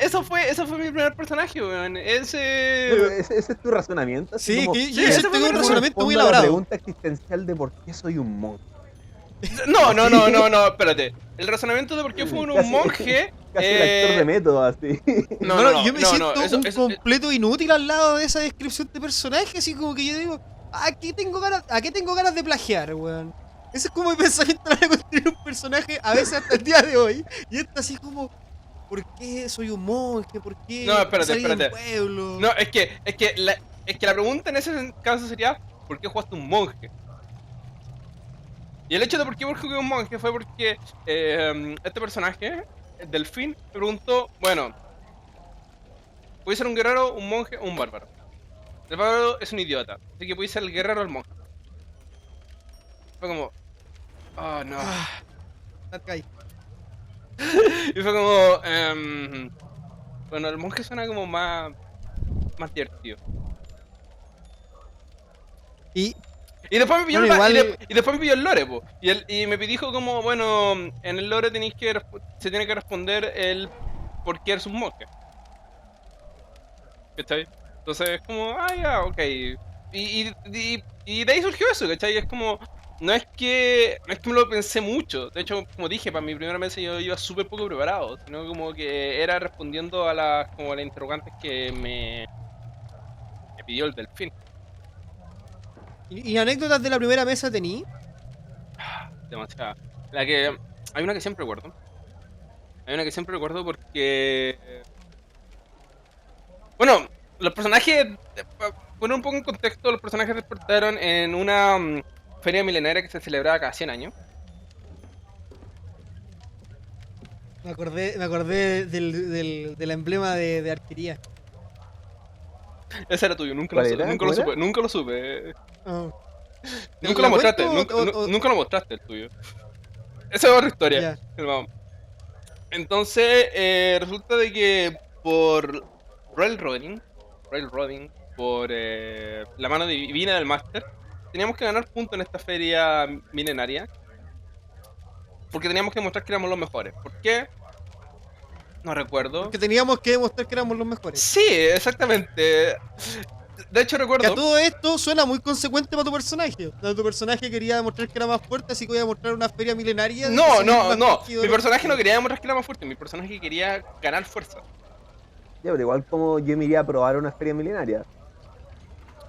mi primer personaje, weón. No, pero Ese. ese es tu razonamiento, así Sí, como... que Sí, yo ese siento fue que mi es un ¿Cómo razonamiento. razonamiento muy respondo a la elaborado. pregunta existencial de por qué soy un monje? No, no, no, Así, no, no, espérate. El razonamiento de por qué fue un casi, monje. casi el actor de método, así. No, no, Hermano, no, yo me no, no. siento un completo inútil al lado de esa descripción de personaje, así como que yo digo, ¿a qué tengo ganas de plagiar, weón? Ese es como mi pensamiento a la hora de construir un personaje, a veces hasta el día de hoy. Y esto así como, ¿por qué soy un monje? No, ¿Por qué espérate, salí de mi espérate. pueblo? No, es que la pregunta en ese caso sería, ¿por qué jugaste un monje? Y el hecho de por qué jugué un monje fue porque este personaje, el Delfín, me preguntó, bueno, ¿puede ser un guerrero, un monje o un bárbaro? El bárbaro es un idiota, así que puede ser el guerrero o el monje. Fue como, oh no. Ah, that guy. Y fue como, bueno, el monje suena como más divertido. Y, Y después me pilló bueno, igual, y después me pilló el lore, po. Y me dijo como, bueno, en el lore se tiene que responder el por qué eres un monje. ¿Cachai? Entonces es como, ya, ok. Y de ahí surgió eso, ¿cachai? Es como, no es que me lo pensé mucho. De hecho, como dije, para mi primera vez yo iba súper poco preparado, sino como que era respondiendo a las interrogantes que me pidió el delfín. y anécdotas de la primera mesa tení. Demasiada. Hay una que siempre recuerdo. Hay una que siempre recuerdo porque. Bueno, los personajes. Para poner un poco en contexto, los personajes despertaron en una feria milenaria que se celebraba cada 100 años. Me acordé del emblema de arquería. Ese era tuyo, nunca lo, ¿Cuál su- era? nunca lo ¿Cómo era? supe, nunca lo supe. Ah. Nunca lo ¿La mostraste, cuento nunca lo mostraste el tuyo. Esa es otra historia. ya? Vamos. Entonces, resulta de que por Railroading, por la mano divina del máster, teníamos que ganar puntos en esta feria milenaria. Porque teníamos que demostrar que éramos los mejores. ¿Por qué? No recuerdo. Porque teníamos que demostrar que éramos los mejores. Sí, exactamente. De hecho, Que a recuerdo. todo esto suena muy consecuente para tu personaje. O sea, tu personaje quería demostrar que era más fuerte, así que voy a mostrar una feria milenaria. No, sin ir no, más no. rígido Mi de lo personaje no que- quería demostrar que era más fuerte. Mi personaje quería ganar fuerza. Ya, pero igual como yo me iría a probar una feria milenaria.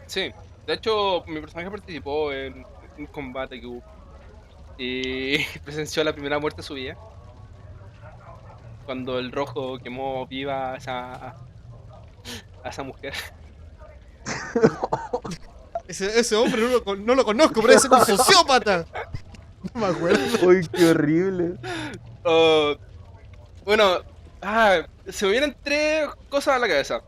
Sí. De hecho, mi personaje participó en un combate que hubo. Y presenció la primera muerte de su vida. Cuando el rojo quemó viva a esa mujer. Ese hombre no lo conozco, pero ese es un sociópata. No me acuerdo. Uy, qué horrible. Uh, bueno, se me vienen tres cosas a la cabeza.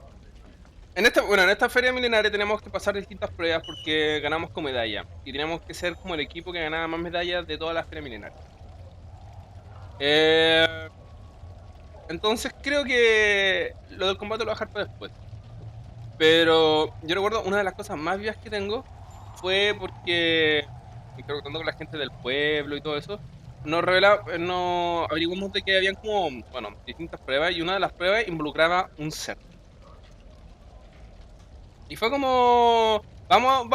En esta feria milenaria tenemos que pasar distintas pruebas porque ganamos con medalla. Y tenemos que ser como el equipo que ganaba más medallas de todas las ferias milenarias. Eh, entonces creo que lo del combate lo voy a dejar para después. Pero yo recuerdo una de las cosas más vivas que tengo fue porque, interactuando con la gente del pueblo y todo eso, nos averiguamos de que habían como, bueno, distintas pruebas y una de las pruebas involucraba un cerdo. Y fue como, vamos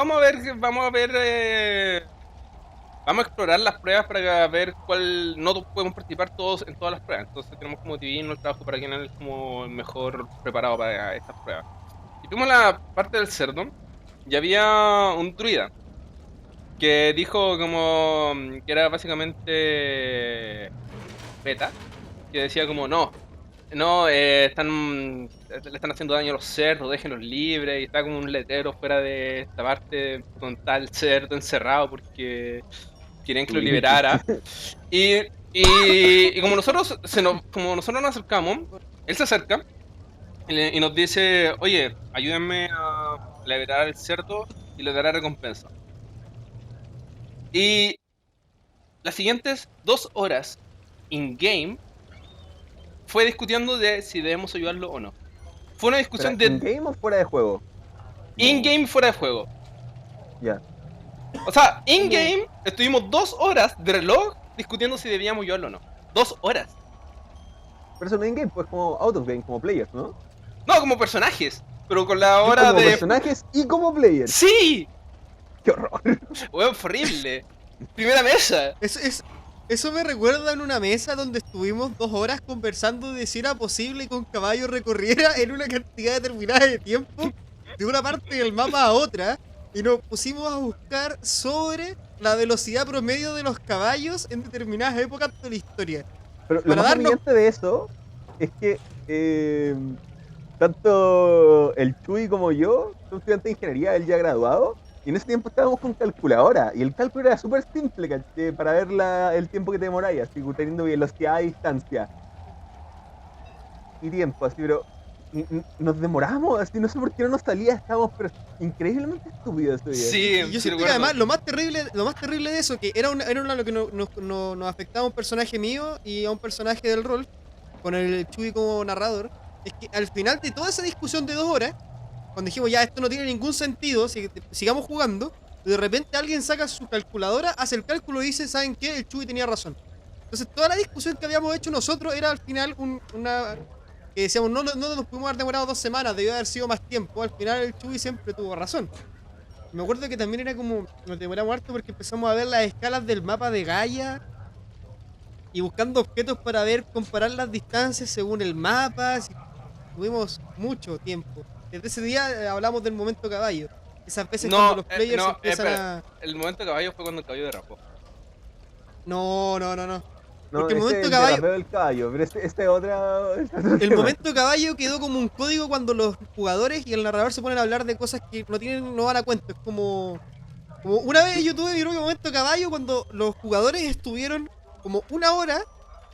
a explorar las pruebas para ver cuál no podemos participar todos en todas las pruebas. Entonces tenemos como dividirnos el trabajo para quien es como el mejor preparado para estas pruebas. Y fuimos a la parte del cerdo y había un druida que dijo como que era básicamente beta, que decía como no, le están haciendo daño a los cerdos, déjenlos libres, y está como un letrero fuera de esta parte con tal cerdo encerrado porque querían que lo Uy. liberara. Y, y como como nosotros nos acercamos, él se acerca y nos dice, oye, ayúdenme a liberar el cerdo y le daré recompensa. Y las siguientes 2 horas in-game fue discutiendo de si debemos ayudarlo o no. Fue una ¿Pero discusión de in-game o fuera de juego? Como, in-game fuera de juego. ya. O sea, Como, in-game estuvimos 2 horas de reloj discutiendo si debíamos ayudarlo o no. 2 horas. Pero eso no in-game, pues como out of game, como players, ¿no? No, como personajes. Pero con la hora Como de... personajes y como players. ¡Sí! ¡Qué horror! Weón, fue horrible. Primera mesa. eso me recuerda en una mesa donde estuvimos 2 horas conversando de si era posible que un caballo recorriera en una cantidad determinada de tiempo de una parte del mapa a otra y nos pusimos a buscar sobre la velocidad promedio de los caballos en determinadas épocas de la historia. Pero lo Para más darnos... humillante de eso es que tanto el Chuy como yo somos estudiantes de ingeniería, él ya graduado, y en ese tiempo estábamos con calculadora, y el cálculo era súper simple, ¿cachai? Para ver el tiempo que te demoráis, así teniendo velocidad a distancia y tiempo, así, pero nos demoramos, así, no sé por qué no nos salía, estábamos pero increíblemente estúpidos ese día. Sí, Y yo sí siento que recuerdo. además lo más terrible de eso, que era lo que nos afectaba a un personaje mío y a un personaje del rol, con el Chuy como narrador, es que al final de toda esa discusión de 2 horas, cuando dijimos ya esto no tiene ningún sentido, sigamos jugando, de repente alguien saca su calculadora, hace el cálculo y dice, ¿saben qué? El Chuy tenía razón. Entonces toda la discusión que habíamos hecho nosotros era al final una... que decíamos, no nos pudimos haber demorado 2 semanas, debió haber sido más tiempo. Al final el Chuy siempre tuvo razón. Me acuerdo que también era como, nos demoramos harto porque empezamos a ver las escalas del mapa de Gaia y buscando objetos para ver, comparar las distancias según el mapa. Tuvimos mucho tiempo. Desde ese día hablamos del momento caballo. Esas veces cuando No, los players empiezan espera. a... El momento de caballo fue cuando el caballo derrapó. No. No, Porque el ese es momento el caballo... derrapeo del caballo, pero este es otra... El momento caballo quedó como un código cuando los jugadores y el narrador se ponen a hablar de cosas que no van a cuento. Es como una vez yo tuve mi propio momento caballo cuando los jugadores estuvieron como 1 hora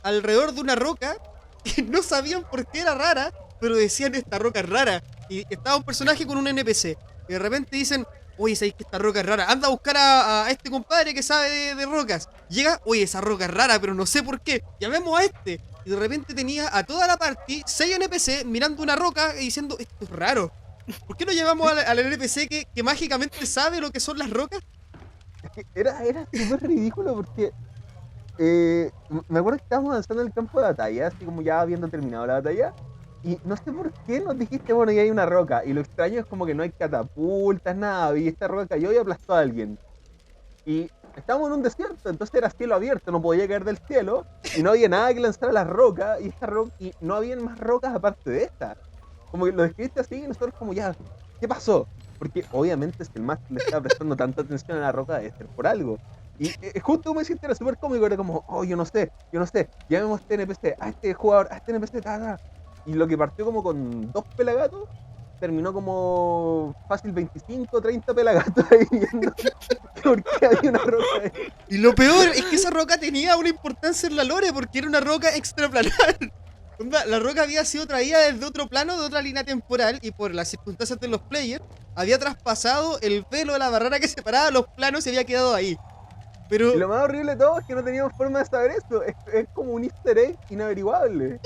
alrededor de una roca que no sabían por qué era rara, pero decían esta roca es rara. Y estaba un personaje con un NPC. Y de repente dicen, oye, ¿sabes que esta roca es rara? Anda a buscar a este compadre que sabe de rocas. Llega, oye, esa roca es rara, pero no sé por qué. Llamemos a este. Y de repente tenía a toda la party 6 NPC mirando una roca y diciendo, esto es raro. ¿Por qué no llevamos al NPC que mágicamente sabe lo que son las rocas? Era súper ridículo porque me acuerdo que estábamos avanzando en el campo de batalla, así como ya habiendo terminado la batalla, y no sé por qué nos dijiste, bueno, ya hay una roca, y lo extraño es como que no hay catapultas, nada, y esta roca cayó y aplastó a alguien. Y estábamos en un desierto, entonces era cielo abierto, no podía caer del cielo, y no había nada que lanzar a las rocas, y no habían más rocas aparte de esta. Como que lo describiste así, y nosotros como ya, ¿qué pasó? Porque obviamente si el máster le estaba prestando tanta atención a la roca debe ser por algo. Y justo como dijiste era súper cómico, era como, oh, yo no sé, llamemos a este NPC, a este jugador, a este NPC, Y lo que partió como con 2 pelagatos, terminó como fácil 25, 30 pelagatos ahí viendo por qué había una roca ahí. Y lo peor es que esa roca tenía una importancia en la lore porque era una roca extraplanar. Onda, la roca había sido traída desde otro plano, de otra línea temporal, y por las circunstancias de los players, había traspasado el velo de la barrera que separaba los planos y había quedado ahí. Y Pero, lo más horrible de todo es que no teníamos forma de saber eso. Es como un easter egg inaveriguable.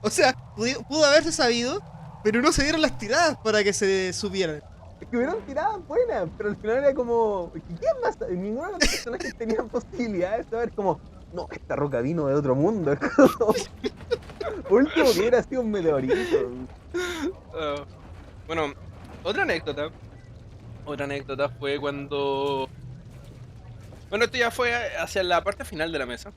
o sea, pudo haberse sabido, pero no se dieron las tiradas para que se supieran. Es que hubieron tiradas buenas, pero al final era como. ¿Quién más? Ninguno de los personajes tenía posibilidad de saber como. No, esta roca vino de otro mundo. Es como, último que hubiera sido un meteorito. Ah, bueno, otra anécdota. Otra anécdota fue cuando. Bueno, esto ya fue hacia la parte final de la mesa.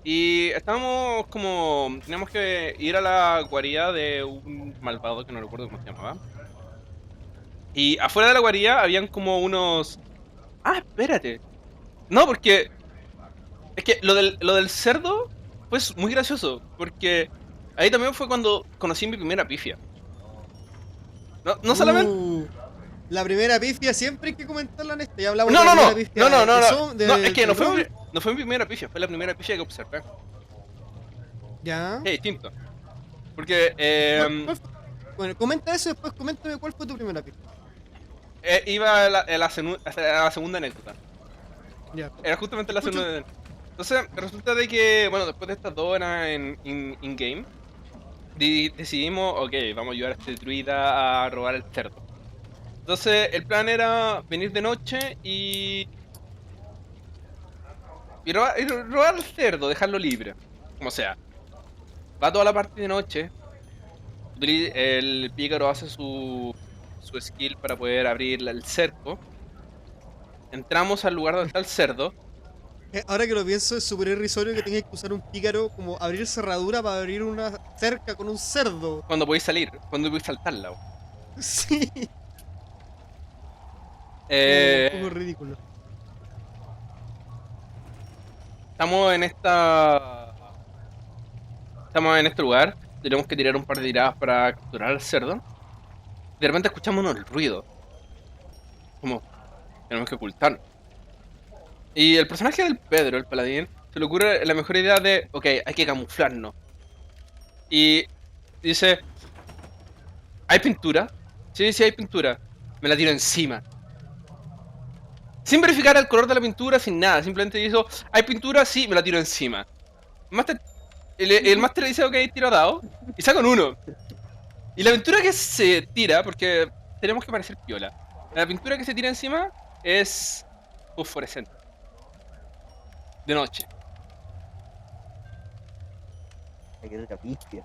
Y estábamos como. Teníamos que ir a la guarida de un malvado que no recuerdo cómo se llamaba. Y afuera de la guarida habían como unos. Ah, espérate. No, porque. Es que lo del cerdo fue muy gracioso. Porque ahí también fue cuando conocí mi primera pifia. No solamente. La primera pifia siempre hay que comentarla en esto. Ya hablamos No, de la no, no. primera pifia No, no, no, de no. Som- No, es que de rol. no fue mi primera pifia, fue la primera pifia que observé. Ya. Es distinto. Porque Bueno, comenta eso y después coméntame cuál fue tu primera pifia. iba a la segunda anécdota. Ya. Era justamente la Escucho. segunda. Entonces, resulta de que, bueno, después de estas 2 horas in-game, decidimos, ok, vamos a ayudar a este druida a robar el cerdo. Entonces, el plan era venir de noche y robar el cerdo, dejarlo libre. Como sea. Va toda la parte de noche. El pícaro hace su skill para poder abrir el cerco. Entramos al lugar donde está el cerdo. Ahora que lo pienso, es súper irrisorio que tengas que usar un pícaro como abrir cerradura para abrir una cerca con un cerdo. Cuando podéis salir, cuando podéis saltarla. Sí. Eh, Un poco ridículo. estamos en este lugar. Tenemos que tirar un par de tiradas para capturar al cerdo. De repente escuchamos unos ruidos. Como tenemos que ocultarnos. Y el personaje del Pedro, el paladín, se le ocurre la mejor idea de, ok, hay que camuflarnos. Y dice, ¿hay pintura? Sí, sí hay pintura. Me la tiro encima. Sin verificar el color de la pintura, sin nada. Simplemente hizo, ¿hay pintura? Sí, me la tiro encima. El máster le dice, ok, tiro dado. Y saca un 1. Y la pintura que se tira, porque tenemos que parecer piola. La pintura que se tira encima es fosforescente. De noche. Hay que ser pifia.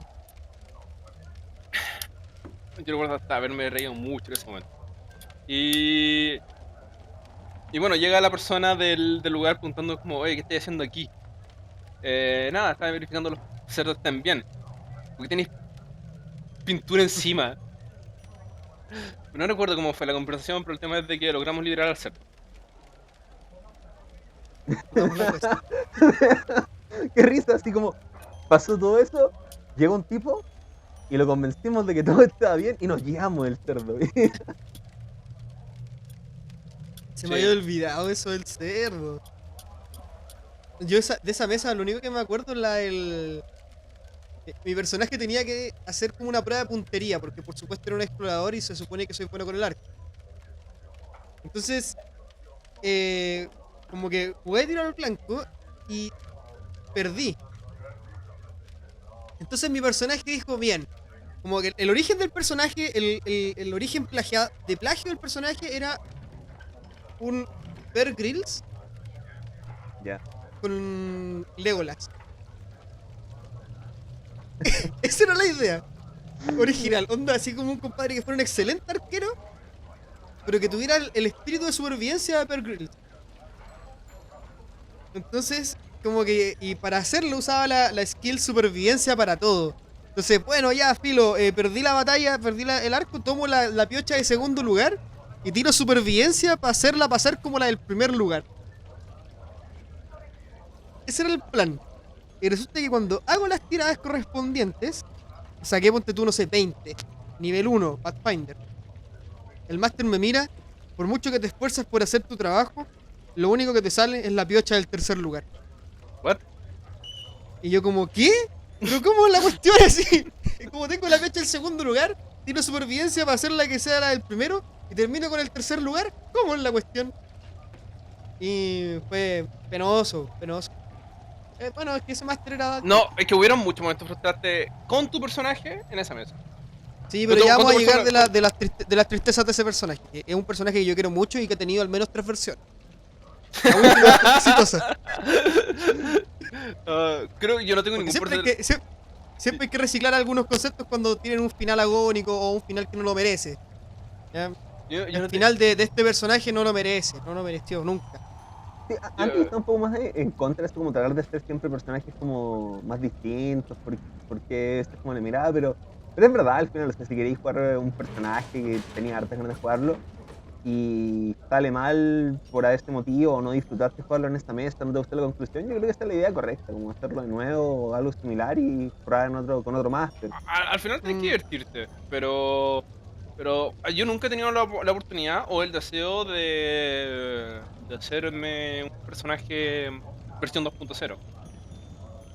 Yo recuerdo hasta haberme reído mucho en ese momento. Y bueno, llega la persona del lugar preguntando como, oye, ¿qué estoy haciendo aquí? Nada, estaba verificando los cerdos están bien. ¿Por qué tenéis pintura encima? No recuerdo cómo fue la conversación, pero el tema es de que logramos liberar al cerdo. Vamos a la cuesta. Qué risa, así como pasó todo eso, llegó un tipo y lo convencimos de que todo estaba bien y nos llevamos el cerdo. Se me había olvidado eso del cerdo. Yo de esa mesa lo único que me acuerdo es mi personaje tenía que hacer como una prueba de puntería, porque por supuesto era un explorador y se supone que soy bueno con el arco. Entonces, como que jugué a tirar al blanco y perdí. Entonces mi personaje dijo, bien, como que el origen del personaje, el origen de plagio del personaje era un Bear Grylls Ya. con Legolas. Esa era la idea original. Onda, así como un compadre que fuera un excelente arquero, pero que tuviera el espíritu de supervivencia de Bear Grylls. Entonces, como que, y para hacerlo usaba la skill supervivencia para todo. Entonces, bueno, ya, filo, perdí la batalla, perdí el arco, tomo la piocha de segundo lugar y tiro supervivencia para hacerla pasar como la del primer lugar. Ese era el plan. Y resulta que cuando hago las tiradas correspondientes, saqué, ponte tú, no sé, 20. Nivel 1, Pathfinder. El máster me mira, por mucho que te esfuerzas por hacer tu trabajo, lo único que te sale es la piocha del tercer lugar. ¿What? Y yo como, ¿qué? ¿Pero cómo es la cuestión así? Como tengo la piocha del segundo lugar, tiro supervivencia para hacerla que sea la del primero, y termino con el tercer lugar, ¿cómo es la cuestión? Y fue penoso, penoso. Bueno, es que ese máster era... No, es que hubieron muchos momentos frustrantes con tu personaje en esa mesa. Sí, Con pero ya con vamos tu a llegar persona- con- de las tristezas de ese personaje. Que es un personaje que yo quiero mucho y que ha tenido al menos 3 versiones. La última es bastante exitosa. Creo que yo no tengo Porque ningún siempre hay personaje. que, siempre hay que reciclar algunos conceptos cuando tienen un final agónico o un final que no lo merece. ¿Ya? Yo El no te- final de este personaje no lo merece, no lo mereció nunca. Sí, antes yo yo- estaba un poco más en contra de esto, como tratar de hacer siempre personajes como más distintos, porque esto es como la mirada, pero es verdad, al final, o sea, si queréis jugar un personaje que tenía hartas ganas de jugarlo y sale mal por este motivo o no disfrutaste jugarlo en esta mesa, no te gustó la conclusión, yo creo que esta es la idea correcta, como hacerlo de nuevo o algo similar y probar con otro máster. al final tienes que Mm, divertirte, pero yo nunca he tenido la oportunidad o el deseo de hacerme un personaje versión 2.0.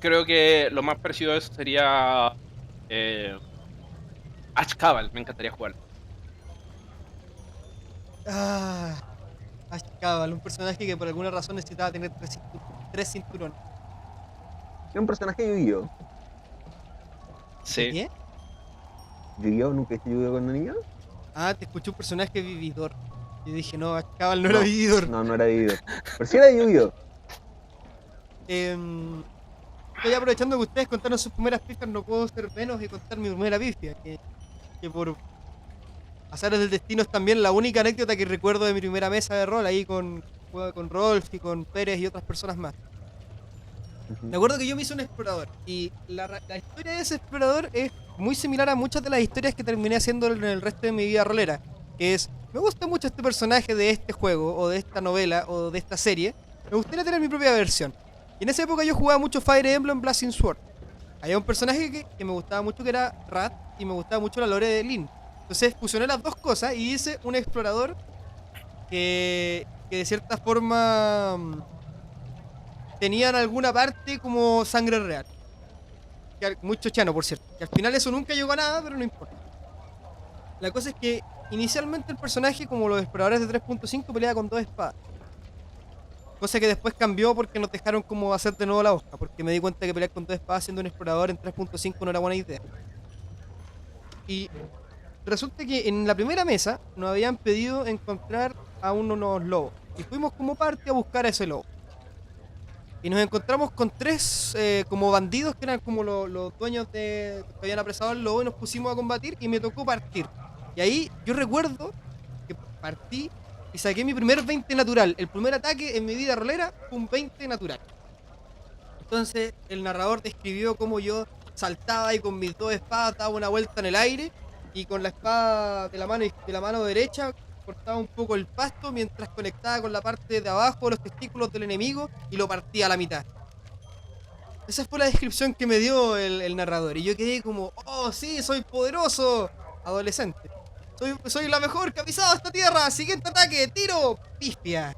Creo que lo más parecido a eso sería eh, Ash Cabal, me encantaría jugar. ah, Ash Cabal, un personaje que por alguna razón necesitaba tener 3 cinturones. Era un personaje de Yu-Gi-Oh! ¿De Sí. qué? ¿Yu-Gi-Oh! ¿Nunca hice Yu-Gi-Oh! Cuando niño? Ah, te escuché un personaje vividor. Y dije, no, Ash Cabal no era No, vividor. no era vividor. Pero sí era de Yu-Gi-Oh! Estoy aprovechando que ustedes contaron sus primeras pistas, no puedo ser menos y contar mi primera pifia, que por azares del destino es también la única anécdota que recuerdo de mi primera mesa de rol, ahí con Rolf y con Pérez y otras personas más. Ujú. Me acuerdo que yo me hice un explorador y la historia de ese explorador es muy similar a muchas de las historias que terminé haciendo en el resto de mi vida rolera, que es, me gusta mucho este personaje de este juego o de esta novela o de esta serie, me gustaría tener mi propia versión. Y en esa época yo jugaba mucho Fire Emblem Blazing Sword. Había un personaje que me gustaba mucho que era Rat y me gustaba mucho la lore de Lyn. Entonces fusioné las dos cosas y hice un explorador que de cierta forma tenía en alguna parte como sangre real. Muy chochano, por cierto. Que al final eso nunca llegó a nada, pero no importa. La cosa es que inicialmente el personaje, como los exploradores de 3.5, peleaba con 2 espadas. Cosa que después cambió porque nos dejaron como hacer de nuevo la hoja. Porque me di cuenta que pelear con 2 espadas siendo un explorador en 3.5 no era buena idea. Y resulta que en la primera mesa nos habían pedido encontrar a unos lobos. Y fuimos como parte a buscar a ese lobo. Y nos encontramos con 3 como bandidos que eran como los dueños de que habían apresado al lobo y nos pusimos a combatir y me tocó partir. Y ahí yo recuerdo que partí y saqué mi primer 20 natural. El primer ataque en mi vida rolera fue un 20 natural. Entonces el narrador describió cómo yo saltaba y con mis 2 espadas daba una vuelta en el aire y con la espada de la mano derecha cortaba un poco el pasto mientras conectaba con la parte de abajo de los testículos del enemigo y lo partía a la mitad. Esa fue la descripción que me dio el narrador y yo quedé como, oh sí, soy poderoso, adolescente. Soy la mejor que ha pisado esta tierra, siguiente ataque, tiro, pifia.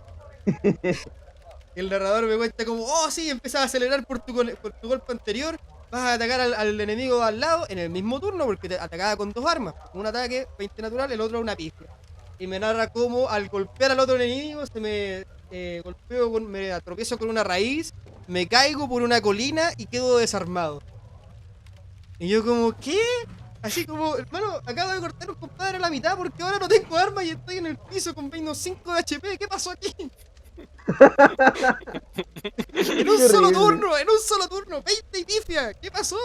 Y el narrador me cuenta como, oh sí, empezás a acelerar por por tu golpe anterior, vas a atacar al enemigo de al lado en el mismo turno porque te atacaba con 2 armas. Un ataque, 20 natural, el otro una pifia. Y me narra cómo al golpear al otro enemigo se me me atropiezo con una raíz, me caigo por una colina y quedo desarmado. Y yo como, ¿qué? Así como, hermano, acabo de cortar a un compadre a la mitad porque ahora no tengo armas y estoy en el piso con menos 5 de HP. ¿Qué pasó aquí? En un Qué solo horrible. turno, en un solo turno, 20 y pifia. ¿Qué pasó?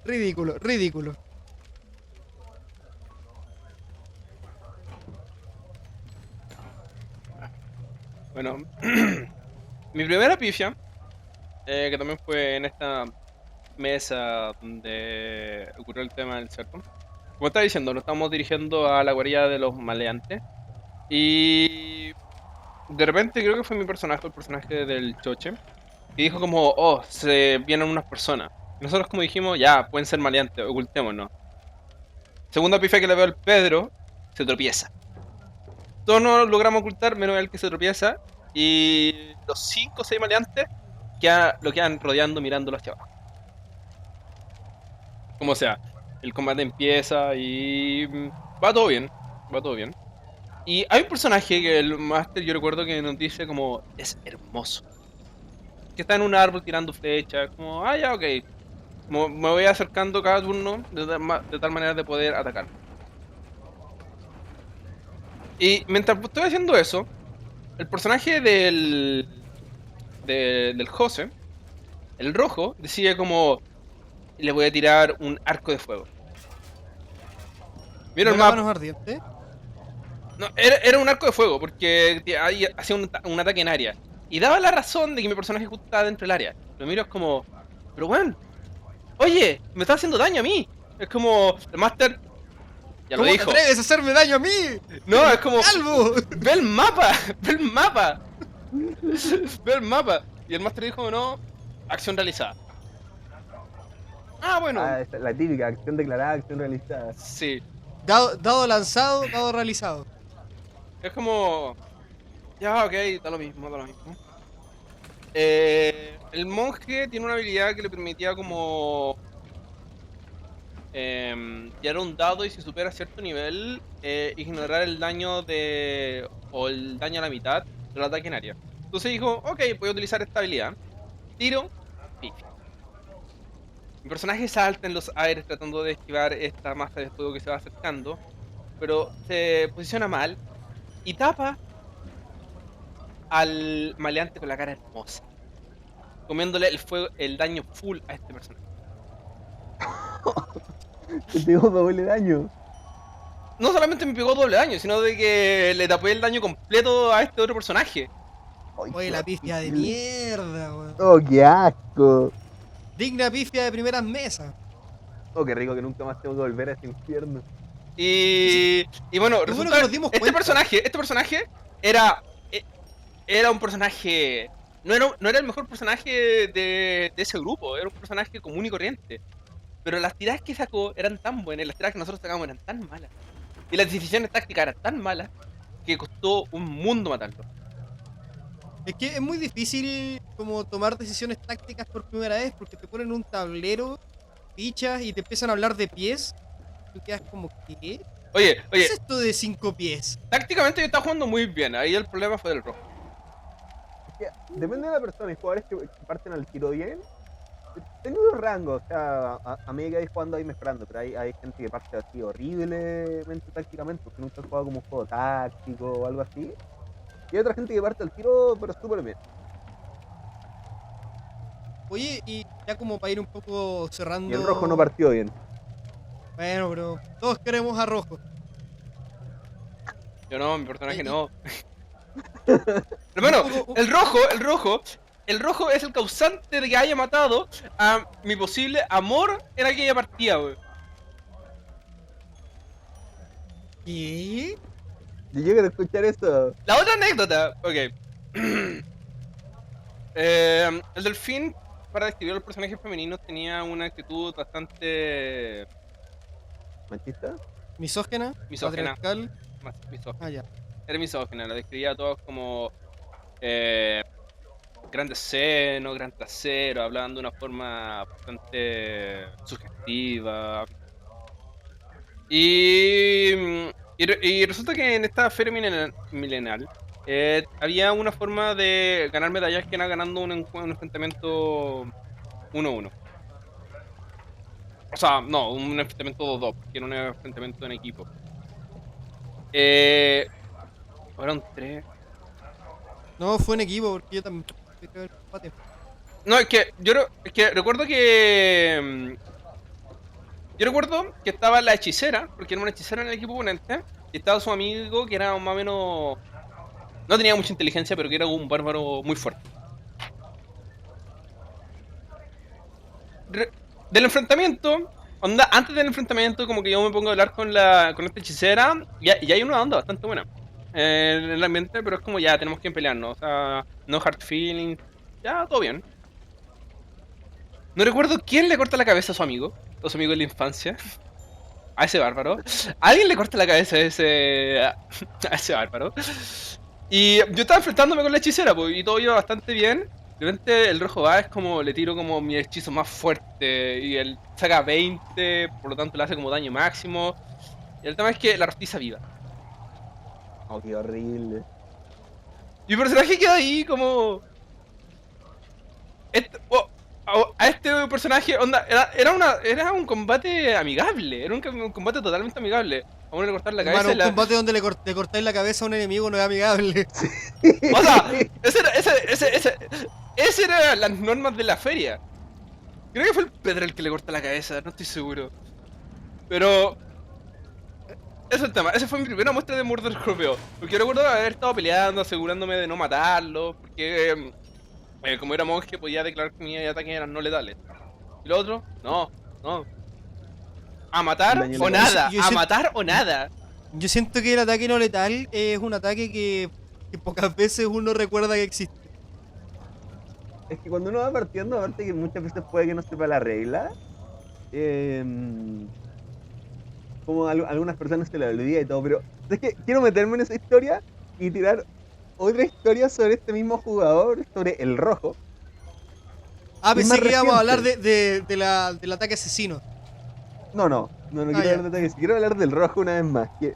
Ridículo, ridículo. Bueno, mi primera pifia, que también fue en esta mesa donde ocurrió el tema del cerdo. Como estaba diciendo, nos estamos dirigiendo a la guarida de los maleantes. Y de repente creo que fue mi personaje, el personaje del Choche, que dijo como, oh, se vienen unas personas. Y nosotros como dijimos, ya, pueden ser maleantes, ocultémonos. Segunda pifia que le veo al Pedro, se tropieza. Todos nos logramos ocultar, menos el que se tropieza. Y los 5 o 6 maleantes lo quedan rodeando, mirándolo hacia abajo. Como sea, el combate empieza y va todo bien, va todo bien. Y hay un personaje que el Master yo recuerdo que nos dice como, es hermoso. Que está en un árbol tirando flechas, como, ah, ya, ok. Como me voy acercando cada turno de tal manera de poder atacar. Y mientras estoy haciendo eso, el personaje del Jose, el rojo, decide como, le voy a tirar un arco de fuego. Mira ¿No el era mapa. manos ardientes? No, era un arco de fuego, porque ahí hacía un ataque en área. Y daba la razón de que mi personaje justo estaba dentro del área. Lo miro es como, pero bueno, oye, me está haciendo daño a mí. Es como, el Master ya lo ¿Cómo te dijo. atreves a hacerme daño a mí? No, es como, ¡Calvo! ve el mapa, ve el mapa, ve el mapa. Y el Master dijo, no, acción realizada. Ah, bueno, Ah, esa es la típica, acción declarada, acción realizada. sí. Dado lanzado, dado realizado. Es como, ya, ok, da lo mismo, da lo mismo. El monje tiene una habilidad que le permitía como tirar un dado y si supera cierto nivel, ignorar el daño o el daño a la mitad del ataque en área. Entonces dijo, ok, voy a utilizar esta habilidad. Tiro, pifia. Mi personaje salta en los aires tratando de esquivar esta masa de fuego que se va acercando, pero se posiciona mal y tapa al maleante con la cara hermosa, comiéndole el daño full a este personaje. Te pegó doble daño. No solamente me pegó doble daño, sino de que le tapé el daño completo a este otro personaje. Ay, Oye, qué la pifia de horrible. mierda, weón. Oh, qué asco. Digna pifia de primeras mesas. Oh, qué rico que nunca más tengo que volver a ese infierno. Y bueno, Qué bueno resulta que nos dimos cuenta. este personaje era, e- era un personaje, no era el mejor personaje de ese grupo, era un personaje común y corriente. Pero las tiradas que sacó eran tan buenas, las tiradas que nosotros sacamos eran tan malas. Y las decisiones tácticas eran tan malas que costó un mundo matarlo. Es que es muy difícil como tomar decisiones tácticas por primera vez porque te ponen un tablero, fichas y te empiezan a hablar de pies. Tú quedas como, ¿qué? ¿Qué Oye, es esto de 5 pies? tácticamente yo estaba jugando muy bien, ahí el problema fue del rojo. Es que depende de la persona. Hay jugadores que parten al tiro bien. Tengo un rango, o sea, a medida que vais jugando ahí mejorando, pero hay gente que parte así horriblemente tácticamente, porque nunca ha jugado como un juego táctico o algo así. Y hay otra gente que parte al tiro, pero súper bien. Oye, y ya como para ir un poco cerrando. Y el rojo no partió bien. Bueno, pero todos queremos a rojo. Yo no, mi personaje Y- no. y Hermano, un poco- el rojo es el causante de que haya matado a mi posible amor en aquella partida, wey. ¿Qué? Yo llegué a escuchar eso. La otra anécdota, ok. El delfín, para describir a los personajes femeninos, tenía una actitud bastante ¿Machista? Misógena, misógena. patriarcal. Misógena. Ah, ya. Era misógina, la describía a todos como eh, grandes senos, gran trasero, hablaban de una forma bastante sugestiva. Y resulta que en esta feria milenal había una forma de ganar medallas que era ganando un enfrentamiento 1-1. O sea, no, un enfrentamiento 2-2, porque era un enfrentamiento en equipo. Fueron 3. No, fue en equipo porque yo también. Tuve que ver empate. No, es que recuerdo que yo recuerdo que estaba la hechicera, porque era una hechicera en el equipo oponente, y estaba su amigo que era más o menos, no tenía mucha inteligencia, pero que era un bárbaro muy fuerte. Del enfrentamiento, onda, antes del enfrentamiento, como que yo me pongo a hablar con esta hechicera, y hay una onda bastante buena en el ambiente, pero es como ya, tenemos que pelearnos, o sea, no hard feelings, ya, todo bien. No recuerdo quién le corta la cabeza a su amigo de la infancia, a ese bárbaro. Alguien le corta la cabeza a ese bárbaro. Y yo estaba enfrentándome con la hechicera, pues, y todo iba bastante bien. De repente el rojo va, es como le tiro como mi hechizo más fuerte. Y él saca 20, por lo tanto le hace como daño máximo. Y el tema es que la rostiza viva. Oh, qué horrible. Y el personaje queda ahí como... a este personaje, onda, era un combate amigable, era un combate totalmente amigable. A uno le cortar la Hermano, cabeza y un combate donde le cortáis la cabeza a un enemigo no es amigable. O sea, ese era las normas de la feria. Creo que fue el Pedro el que le cortó la cabeza, no estoy seguro. Pero... ese es el tema, esa fue mi primera muestra de Murder Scorpio. Porque yo recuerdo haber estado peleando, asegurándome de no matarlo. Porque como era monje podía declarar que mis ataques eran no letales. Y lo otro, no, no. A matar Daño o letal. nada, Yo a siento- matar o nada. Yo siento que el ataque no letal es un ataque que pocas veces uno recuerda que existe. Es que cuando uno va partiendo, aparte que muchas veces puede que no sepa la regla, como algunas personas se la olvida y todo, pero es que quiero meterme en esa historia y tirar otra historia sobre este mismo jugador, sobre el rojo. Ah, Es pensé más que íbamos a hablar reciente. del ataque asesino. No quiero ya. hablar de ataques, quiero hablar del rojo una vez más. Que,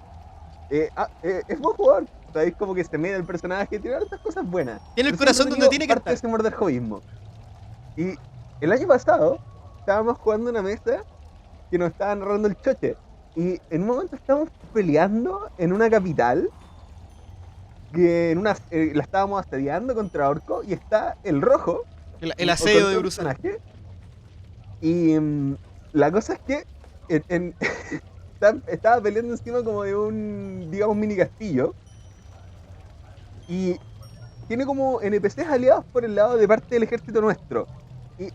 es buen jugador, sabéis como que se mide el personaje, tiene hartas cosas buenas. Tiene el Pero corazón siempre he donde tenido tiene que parte de estar. ese murder jovismo. Y el año pasado estábamos jugando una mesa que nos estaba narrando el choche. Y en un momento estábamos peleando en una capital que la estábamos asediando contra Orco y está el rojo. El o asedio contra de un Bruselas. personaje. Y la cosa es que estaba peleando encima como de un, digamos, mini castillo. Y tiene como NPCs aliados por el lado de parte del ejército nuestro. Y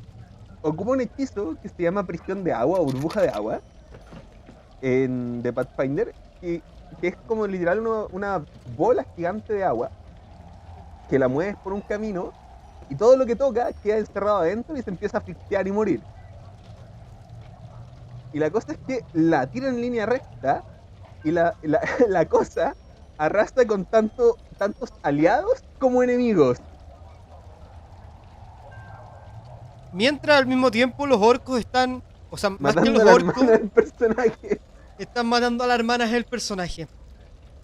ocupa un hechizo que se llama prisión de agua, burbuja de agua, de Pathfinder, que es como literal una bola gigante de agua que la mueves por un camino y todo lo que toca queda encerrado adentro y se empieza a asfixiar y morir. Y la cosa es que la tira en línea recta y la cosa arrastra con tantos aliados como enemigos. Mientras al mismo tiempo los orcos están, o sea, más que Matando los a la orcos, hermana del personaje. están matando a la hermana del personaje.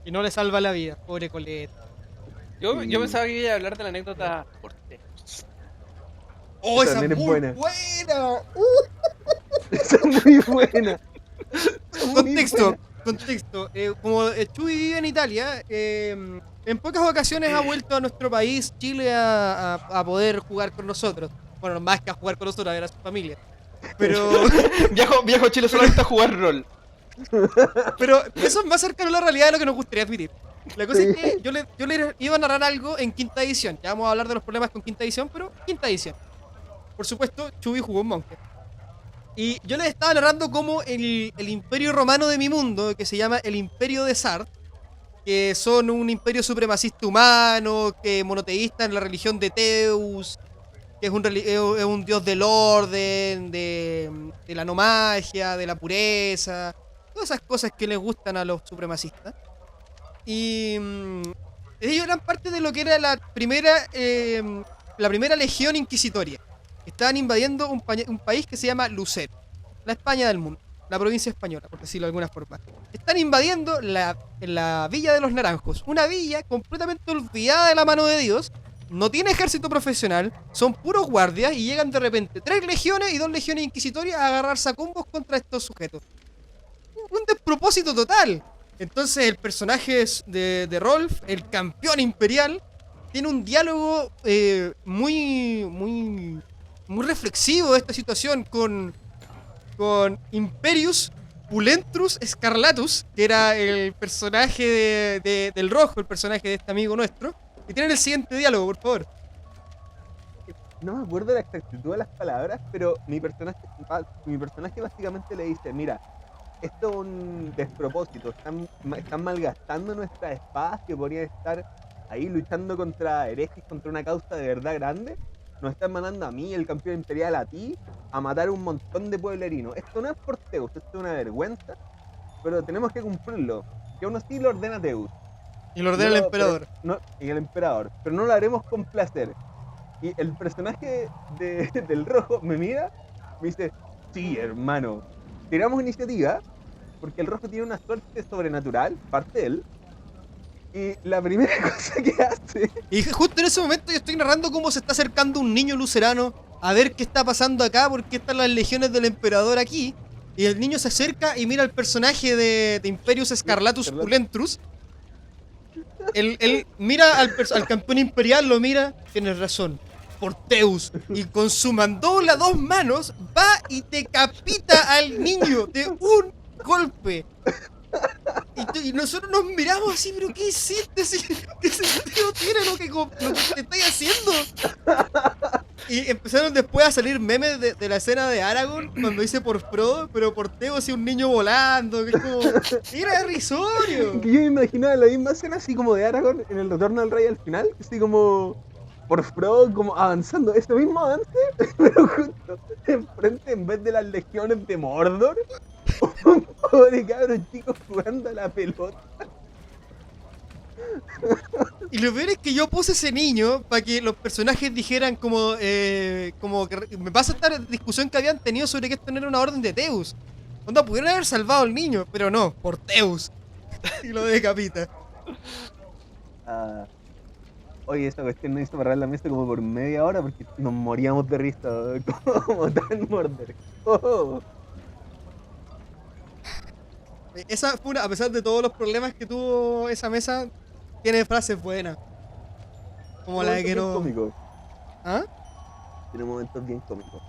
Y no le salva la vida, pobre Colette. Yo pensaba que iba a hablar de la anécdota Cortés. ¡Oh, Esa esa es también es muy buena. buena! Esa es muy buena. Muy Contexto, buena. como Chuy vive en Italia, en pocas ocasiones ha vuelto a nuestro país, Chile, a poder jugar con nosotros. Bueno, más que a jugar con nosotros, a ver a su familia. Pero, Viajo a Chile solamente a jugar rol. pero eso es más cercano a la realidad de lo que nos gustaría admitir. La cosa Sí. es que yo le iba a narrar algo en quinta edición. Ya vamos a hablar de los problemas con quinta edición, pero quinta edición. Por supuesto, Chuy jugó un monje. Y yo les estaba narrando como el imperio romano de mi mundo, que se llama el Imperio de Sarth, que son un imperio supremacista humano, que monoteísta en la religión de Zeus, que es un dios del orden, de la no magia, de la pureza, todas esas cosas que les gustan a los supremacistas. Y ellos eran parte de lo que era la primera legión inquisitoria. Estaban invadiendo un país que se llama Lucero, la España del mundo, la provincia española, por decirlo de alguna forma. Están invadiendo la Villa de los Naranjos, una villa completamente olvidada de la mano de Dios. No tiene ejército profesional, son puros guardias y llegan de repente 3 legiones y 2 legiones inquisitorias a agarrarse a combos contra estos sujetos. Un despropósito total. Entonces el personaje de Rolf, el campeón imperial, tiene un diálogo muy reflexivo de esta situación con Imperius Pulentrus Scarlatus, que era el personaje del rojo, el personaje de este amigo nuestro. Y tienen el siguiente diálogo, por favor. No me acuerdo la exactitud de las palabras, pero mi personaje básicamente le dice, mira, esto es un despropósito, están malgastando nuestras espadas que podrían estar ahí luchando contra herejes, contra una causa de verdad grande. Nos están mandando a mí, el campeón imperial, a ti, a matar un montón de pueblerinos. Esto no es por Zeus, esto es una vergüenza, pero tenemos que cumplirlo. Que aún así lo ordena Zeus. Y lo ordena el emperador. Y el emperador, pero no lo haremos con placer. Y el personaje del rojo me mira, me dice, sí, hermano, tiramos iniciativa, porque el rojo tiene una suerte sobrenatural, parte de él, Y la primera cosa que hace. Y justo en ese momento yo estoy narrando cómo se está acercando un niño lucerano a ver qué está pasando acá, porque están las legiones del emperador aquí. Y el niño se acerca y mira al personaje de Imperius Scarlatus Pulentrus. Él mira al campeón imperial, lo mira, tienes razón, Porteus. Y con su mandóbula a 2 manos va y decapita al niño de un golpe. Y nosotros nos miramos así, pero ¿qué hiciste? ¿Qué sentido tiene lo que te estoy haciendo? Y empezaron después a salir memes de la escena de Aragorn cuando dice por Frodo, pero por Teo así un niño volando, que es como... ¡Era risorio! Que yo me imaginaba la misma escena así como de Aragorn en el Retorno del Rey al final, así como por Frodo como avanzando, ese mismo avance, pero justo enfrente en vez de las legiones de Mordor, un pobre cabro chico jugando a la pelota. Y lo peor es que yo puse ese niño para que los personajes dijeran como que me pasa esta discusión que habían tenido sobre que esto no era una orden de Teus. Onda, pudieron haber salvado al niño, pero no, por Teus. Y lo decapita. Ah, oye, esta cuestión nos hizo parar la mesa como por media hora porque nos moríamos de risa como tan Mordor. Oh. Esa fue a pesar de todos los problemas que tuvo esa mesa, tiene frases buenas. Como la de que no... Cómico. ¿Ah? Tiene momentos bien cómicos.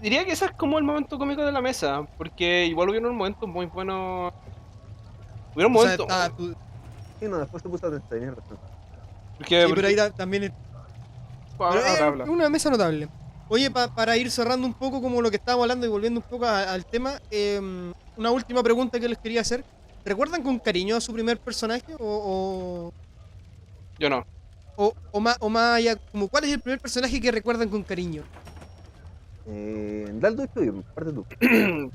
Diría que ese es como el momento cómico de la mesa, porque igual hubieron momentos muy buenos. Hubieron O sea, momentos. Sí, no, después se puso a tener razón. Porque, sí, pero ahí también pero habla. es una mesa notable. Oye, para ir cerrando un poco como lo que estábamos hablando y volviendo un poco al tema, una última pregunta que les quería hacer. ¿Recuerdan con cariño a su primer personaje? Yo no. O más allá, como cuál es el primer personaje que recuerdan con cariño? Dale tu estudio, parte tú. Mi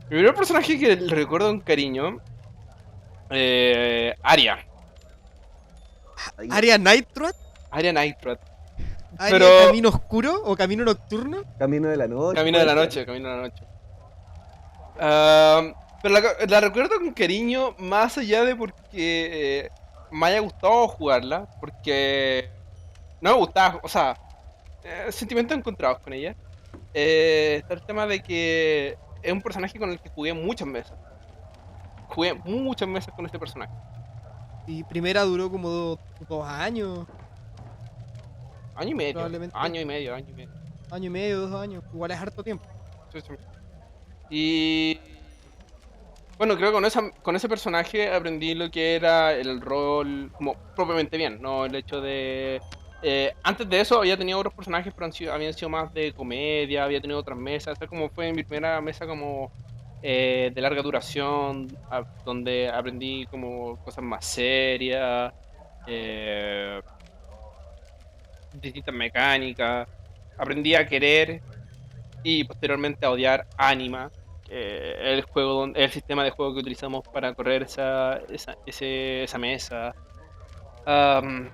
primer personaje que le recuerdo con cariño. Arya. Ahí. ¿Aria Nightroid? Arya Nightroid. ¿Aria Pero- Camino Oscuro o Camino Nocturno? Camino de la noche. Camino de la puede noche, ser. camino de la noche. Pero la recuerdo con cariño más allá de porque me haya gustado jugarla, porque no me gustaba, o sea, sentimientos encontrados con ella. Está el tema de que es un personaje con el que jugué muchas mesas. Jugué muchas mesas con este personaje. Y primera duró como 2 años, Año y medio. Probablemente. Año y medio, año y medio. año y medio, 2 años. Igual es harto tiempo. Sí, sí. Y bueno, creo que con ese personaje aprendí lo que era el rol como propiamente bien, no el hecho de... antes de eso había tenido otros personajes, pero habían sido más de comedia, había tenido otras mesas, esta como fue mi primera mesa como de larga duración, donde aprendí como cosas más serias, eh, distintas mecánicas, aprendí a querer y posteriormente a odiar Anima, el juego el sistema de juego que utilizamos para correr esa mesa. Am,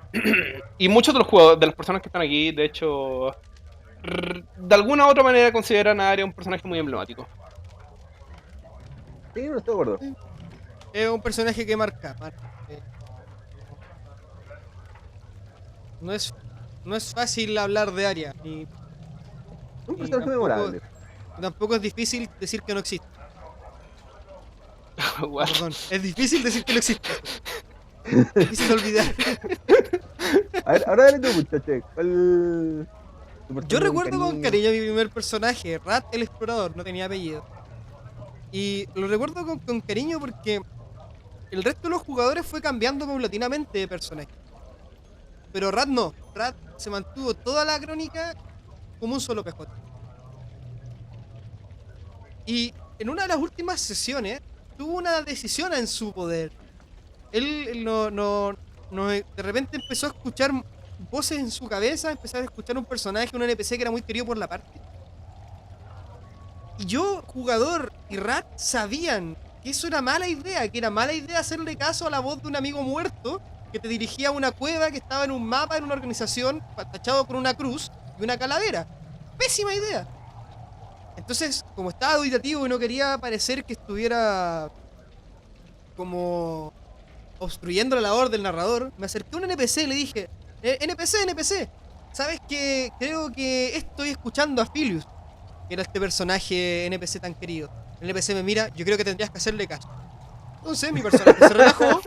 y muchos de los juegos, de las personas que están aquí, de hecho, de alguna u otra manera consideran a Arya un personaje muy emblemático. Sí, no estoy de acuerdo. Es un personaje que marca. No es fácil hablar de Aria. Y Un Y personaje tampoco- memorable. tampoco es difícil decir que no existe. What? Perdón, es difícil decir que no existe. Es difícil olvidar. A ver, ahora dale tú, muchacho. ¿Cuál? tu personaje Yo recuerdo con cariño? cariño a mi primer personaje, Rat el Explorador, no tenía apellido. Y lo recuerdo con cariño porque el resto de los jugadores fue cambiando paulatinamente de personaje. Pero Rat no. Rat se mantuvo toda la crónica como un solo PJ. Y en una de las últimas sesiones tuvo una decisión en su poder. Él de repente empezó a escuchar voces en su cabeza, empezó a escuchar un personaje, un NPC que era muy querido por la parte. Y yo, jugador y Rat, sabían que eso era mala idea, que era mala idea hacerle caso a la voz de un amigo muerto que te dirigía a una cueva que estaba en un mapa, en una organización, tachado con una cruz y una calavera. Pésima idea. Entonces, como estaba dubitativo y no quería parecer que estuviera como obstruyendo la labor del narrador, me acerqué a un NPC y le dije, NPC, ¿sabes qué? Creo que estoy escuchando a Philius, que era este personaje NPC tan querido. El NPC me mira, yo creo que tendrías que hacerle caso. Entonces mi personaje se relajó,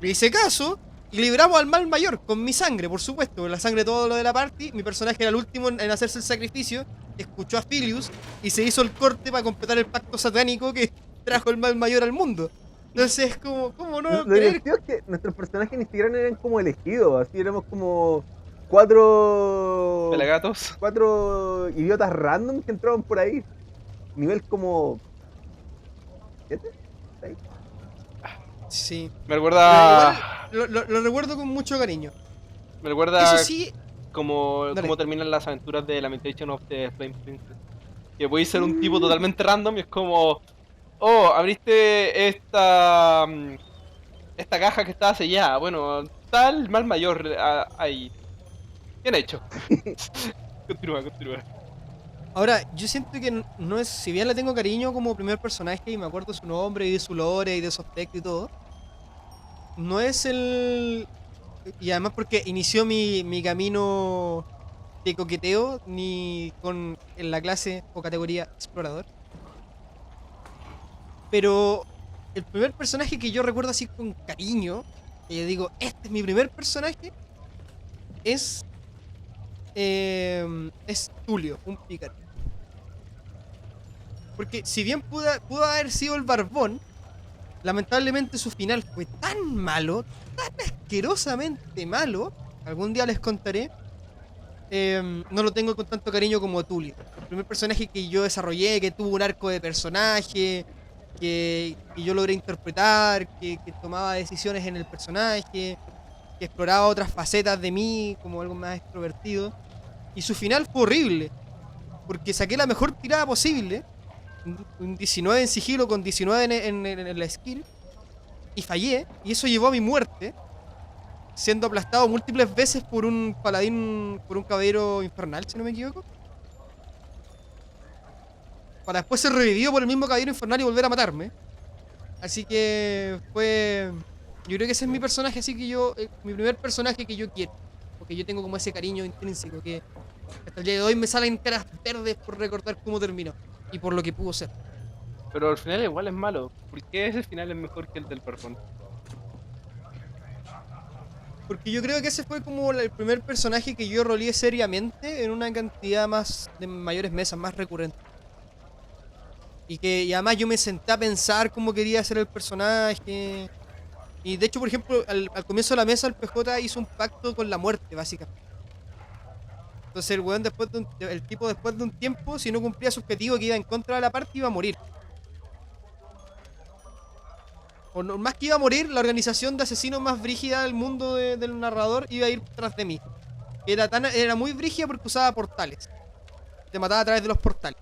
le hice caso y libramos al mal mayor con mi sangre, por supuesto, con la sangre de todo lo de la party. Mi personaje era el último en hacerse el sacrificio, escuchó a Philius y se hizo el corte para completar el pacto satánico que trajo el mal mayor al mundo. Entonces, ¿cómo no Lo creer? divertido es que nuestros personajes ni siquiera eran como elegidos, así éramos como cuatro Pelagatos. idiotas random que entraban por ahí. Nivel como 7, 6. Sí. Me Pero recuerda. igual lo recuerdo con mucho cariño. Me recuerda Eso sí, como dale. cómo terminan las aventuras de Lamentation of the Flame Princess. Que puedes ser un tipo totalmente random y es como. Oh, abriste esta caja que estaba sellada. Bueno, tal mal mayor ahí. Bien hecho. Continúa. ahora, yo siento que no es, si bien le tengo cariño como primer personaje y me acuerdo su nombre y de su lore y de su aspecto y todo, no es el... Y además porque inició mi camino de coqueteo ni con en la clase o categoría explorador. Pero el primer personaje que yo recuerdo así con cariño, que yo digo, este es mi primer personaje, es... es Tulio, un pícaro. Porque si bien pudo haber sido el Barbón, lamentablemente su final fue tan malo, tan asquerosamente malo, algún día les contaré, no lo tengo con tanto cariño como Tulio. El primer personaje que yo desarrollé, que tuvo un arco de personaje, que yo logré interpretar, que tomaba decisiones en el personaje, que exploraba otras facetas de mí, como algo más extrovertido. Y su final fue horrible, porque saqué la mejor tirada posible, un 19 en sigilo con 19 en la skill, y fallé, y eso llevó a mi muerte, siendo aplastado múltiples veces por un paladín, por un caballero infernal, si no me equivoco. Para después ser revivido por el mismo caballero infernal y volver a matarme. Así que fue... Yo creo que ese es mi personaje, así que yo... mi primer personaje que yo quiero. Porque yo tengo como ese cariño intrínseco que hasta el día de hoy me salen caras verdes por recordar cómo terminó. Y por lo que pudo ser. Pero al final igual es malo. ¿Por qué ese final es mejor que el del Barbón? Porque yo creo que ese fue como el primer personaje que yo roleé seriamente en una cantidad más de mayores mesas, más recurrente. Y además yo me senté a pensar cómo quería hacer el personaje. Y de hecho, por ejemplo, al comienzo de la mesa el PJ hizo un pacto con la muerte, básicamente. Entonces el weón el tipo después de un tiempo, si no cumplía su objetivo que iba en contra de la parte, iba a morir. O no, más que iba a morir, la organización de asesinos más brígida del mundo del narrador iba a ir tras de mí. Era muy brígida porque usaba portales. Te mataba a través de los portales.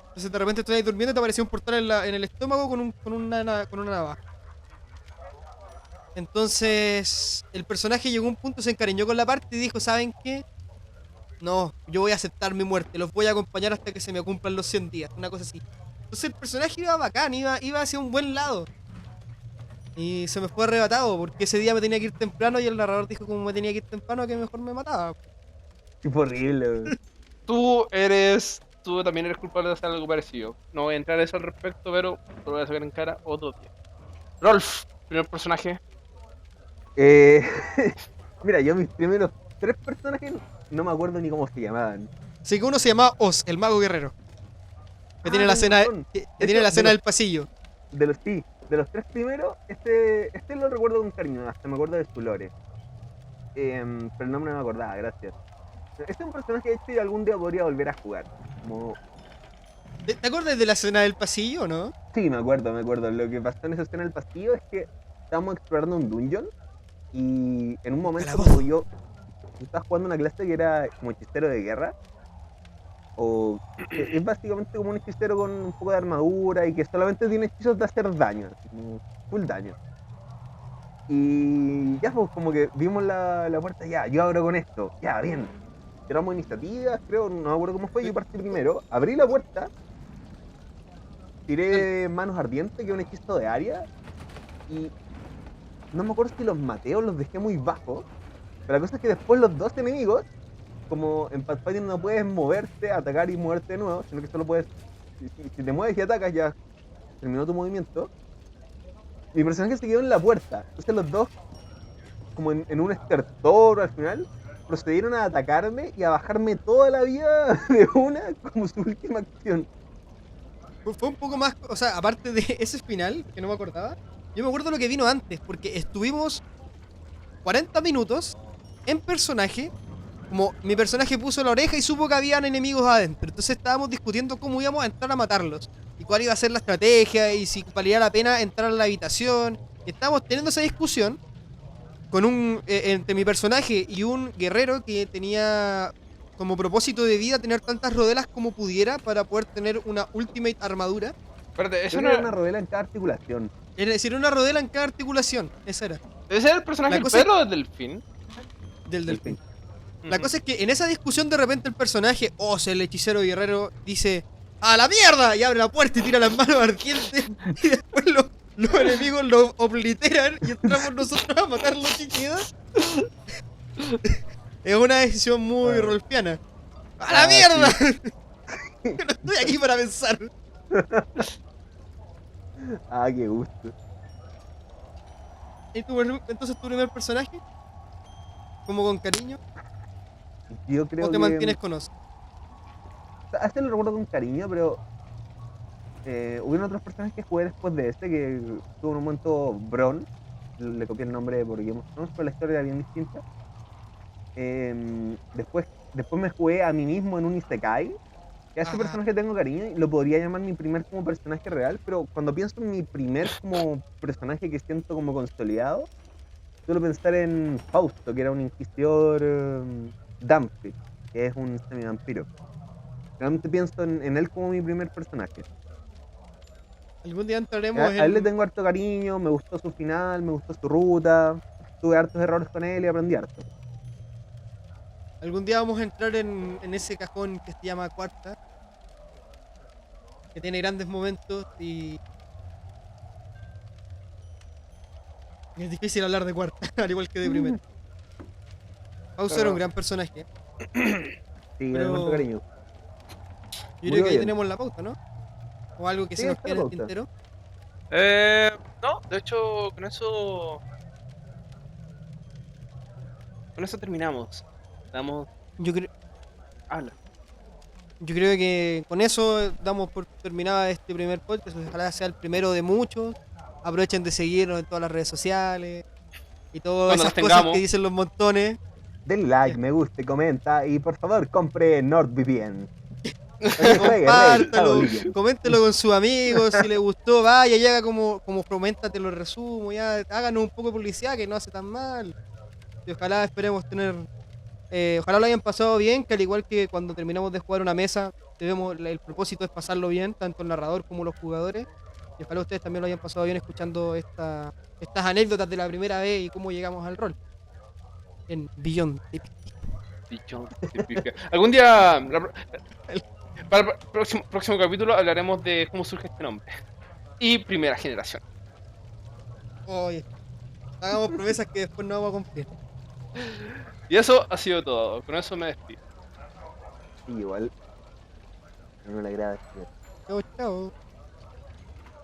Entonces de repente estoy ahí durmiendo y te aparecía un portal en el estómago con una navaja. Entonces el personaje llegó a un punto, se encariñó con la parte y dijo, ¿saben qué? No, yo voy a aceptar mi muerte, los voy a acompañar hasta que se me cumplan los 100 días, una cosa así. Entonces el personaje iba bacán, iba hacia un buen lado. Y se me fue arrebatado, porque ese día me tenía que ir temprano y el narrador dijo como me tenía que ir temprano que mejor me mataba. Qué horrible, weón. Tú también eres culpable de hacer algo parecido. No voy a entrar a eso al respecto, pero te lo voy a sacar en cara otro día. Rolf, primer personaje. Eh, Mira, yo mis primeros 3 personajes no me acuerdo ni cómo se llamaban. Así que uno se llama Oz, el mago guerrero. Que tiene la tenés escena, razón. que De tiene hecho, la escena del pasillo. De los 3 primeros, este lo recuerdo con cariño, hasta me acuerdo de su lore. Pero el nombre no me acordaba, gracias. Este es un personaje que hecho algún día podría volver a jugar. Como... ¿Te acuerdas de la escena del pasillo o no? Sí, me acuerdo. Lo que pasó en esa escena del pasillo es que estábamos explorando un dungeon y en un momento Calabozo. como yo estaba jugando una clase que era como hechicero de guerra. O es básicamente como un hechicero con un poco de armadura y que solamente tiene hechizos de hacer daño, así como full daño. Y ya pues como que vimos la puerta, ya, yo abro con esto, ya, bien. Tiramos iniciativas, creo, no me acuerdo cómo fue, yo partí primero, abrí la puerta, tiré manos ardientes, que es un hechizo de área, Y no me acuerdo si los maté o los dejé muy bajos. Pero la cosa es que después los dos enemigos, como en Pathfinder no puedes moverte, atacar y moverte de nuevo, sino que solo puedes. Si te mueves y atacas, ya terminó tu movimiento. Mi personaje se quedó en la puerta. Entonces los dos, como en un estertor al final, procedieron a atacarme y a bajarme toda la vida de una como su última acción. Fue un poco más, o sea, aparte de ese final, que no me acordaba, yo me acuerdo lo que vino antes, porque estuvimos 40 minutos en personaje, como mi personaje puso la oreja y supo que habían enemigos adentro, entonces estábamos discutiendo cómo íbamos a entrar a matarlos, y cuál iba a ser la estrategia, y si valía la pena entrar a la habitación, y estábamos teniendo esa discusión con entre mi personaje y un guerrero que tenía como propósito de vida tener tantas rodelas como pudiera para poder tener una ultimate armadura. Espérate, eso Creo no que era era. una rodela en cada articulación. Es decir, una rodela en cada articulación. Esa era. ¿Ese era el personaje La del cosa- perro o del delfín? Del Del delfín. fin. La Ujú. cosa es que en esa discusión de repente el personaje, el hechicero guerrero, dice ¡a la mierda! Y abre la puerta y tira las manos ardientes. Y después los enemigos lo obliteran y entramos nosotros a matar lo que queda. Es una decisión muy rolfiana. ¡A la Ah, mierda! Yo no estoy aquí para pensar. Ah, qué gusto. ¿Y entonces tu primer personaje? ¿Como con cariño? Yo ¿O creo te que. mantienes con Oz? A este lo recuerdo con cariño, pero. Hubieron otros personajes que jugué después de este, que tuvo en un momento Bron. Le copié el nombre por Game of Thrones, pero la historia era bien distinta. Después me jugué a mí mismo en un Isekai. Que a ese Ajá. personaje tengo cariño y lo podría llamar mi primer como personaje real, pero cuando pienso en mi primer como personaje que siento como consolidado, suelo pensar en Fausto, que era un inquisidor Dunphy, que es un semivampiro. Realmente pienso en él como mi primer personaje. Algún día A, entraremos a él le en... tengo harto cariño, me gustó su final, me gustó su ruta, tuve hartos errores con él y aprendí harto. Algún día vamos a entrar en ese cajón que se llama Cuarta. Que tiene grandes momentos y... Es difícil hablar de Cuarta, al igual que de primero. Bowser era un gran personaje. Sí, le Pero- tengo harto cariño. Yo Murió creo que ahí bien. tenemos la pauta, ¿no? O algo que Sí, se nos está quede la en el pauta. tintero. No, de hecho, con eso. Con eso terminamos. Estamos. Yo, cre- Habla. yo creo que con eso damos por terminada este primer podcast. Ojalá sea el primero de muchos. Aprovechen de seguirnos en todas las redes sociales. Y todas Cuando esas las cosas tengamos. que dicen los montones. Denle like, Ya. me guste, comenta y por favor compre NordVPN. Para que juegue Rey, Compártelo, Shadow Legends. coméntelo con sus amigos, si les gustó, vaya y haga como Fromenta te lo resumo, ya háganos un poco de publicidad que no hace tan mal. Y ojalá esperemos tener, ojalá lo hayan pasado bien, que al igual que cuando terminamos de jugar una mesa, el propósito es pasarlo bien, tanto el narrador como los jugadores. Y ojalá ustedes también lo hayan pasado bien escuchando estas anécdotas de la primera vez y cómo llegamos al rol. En Beyond Epic. Dicho, típica. Algún día. Para el próximo capítulo hablaremos de cómo surge este nombre. Y primera generación. Oye, hagamos promesas que después no vamos a cumplir. Y eso ha sido todo. Con eso me despido. Sí, igual. No le agrada. Chao, chao.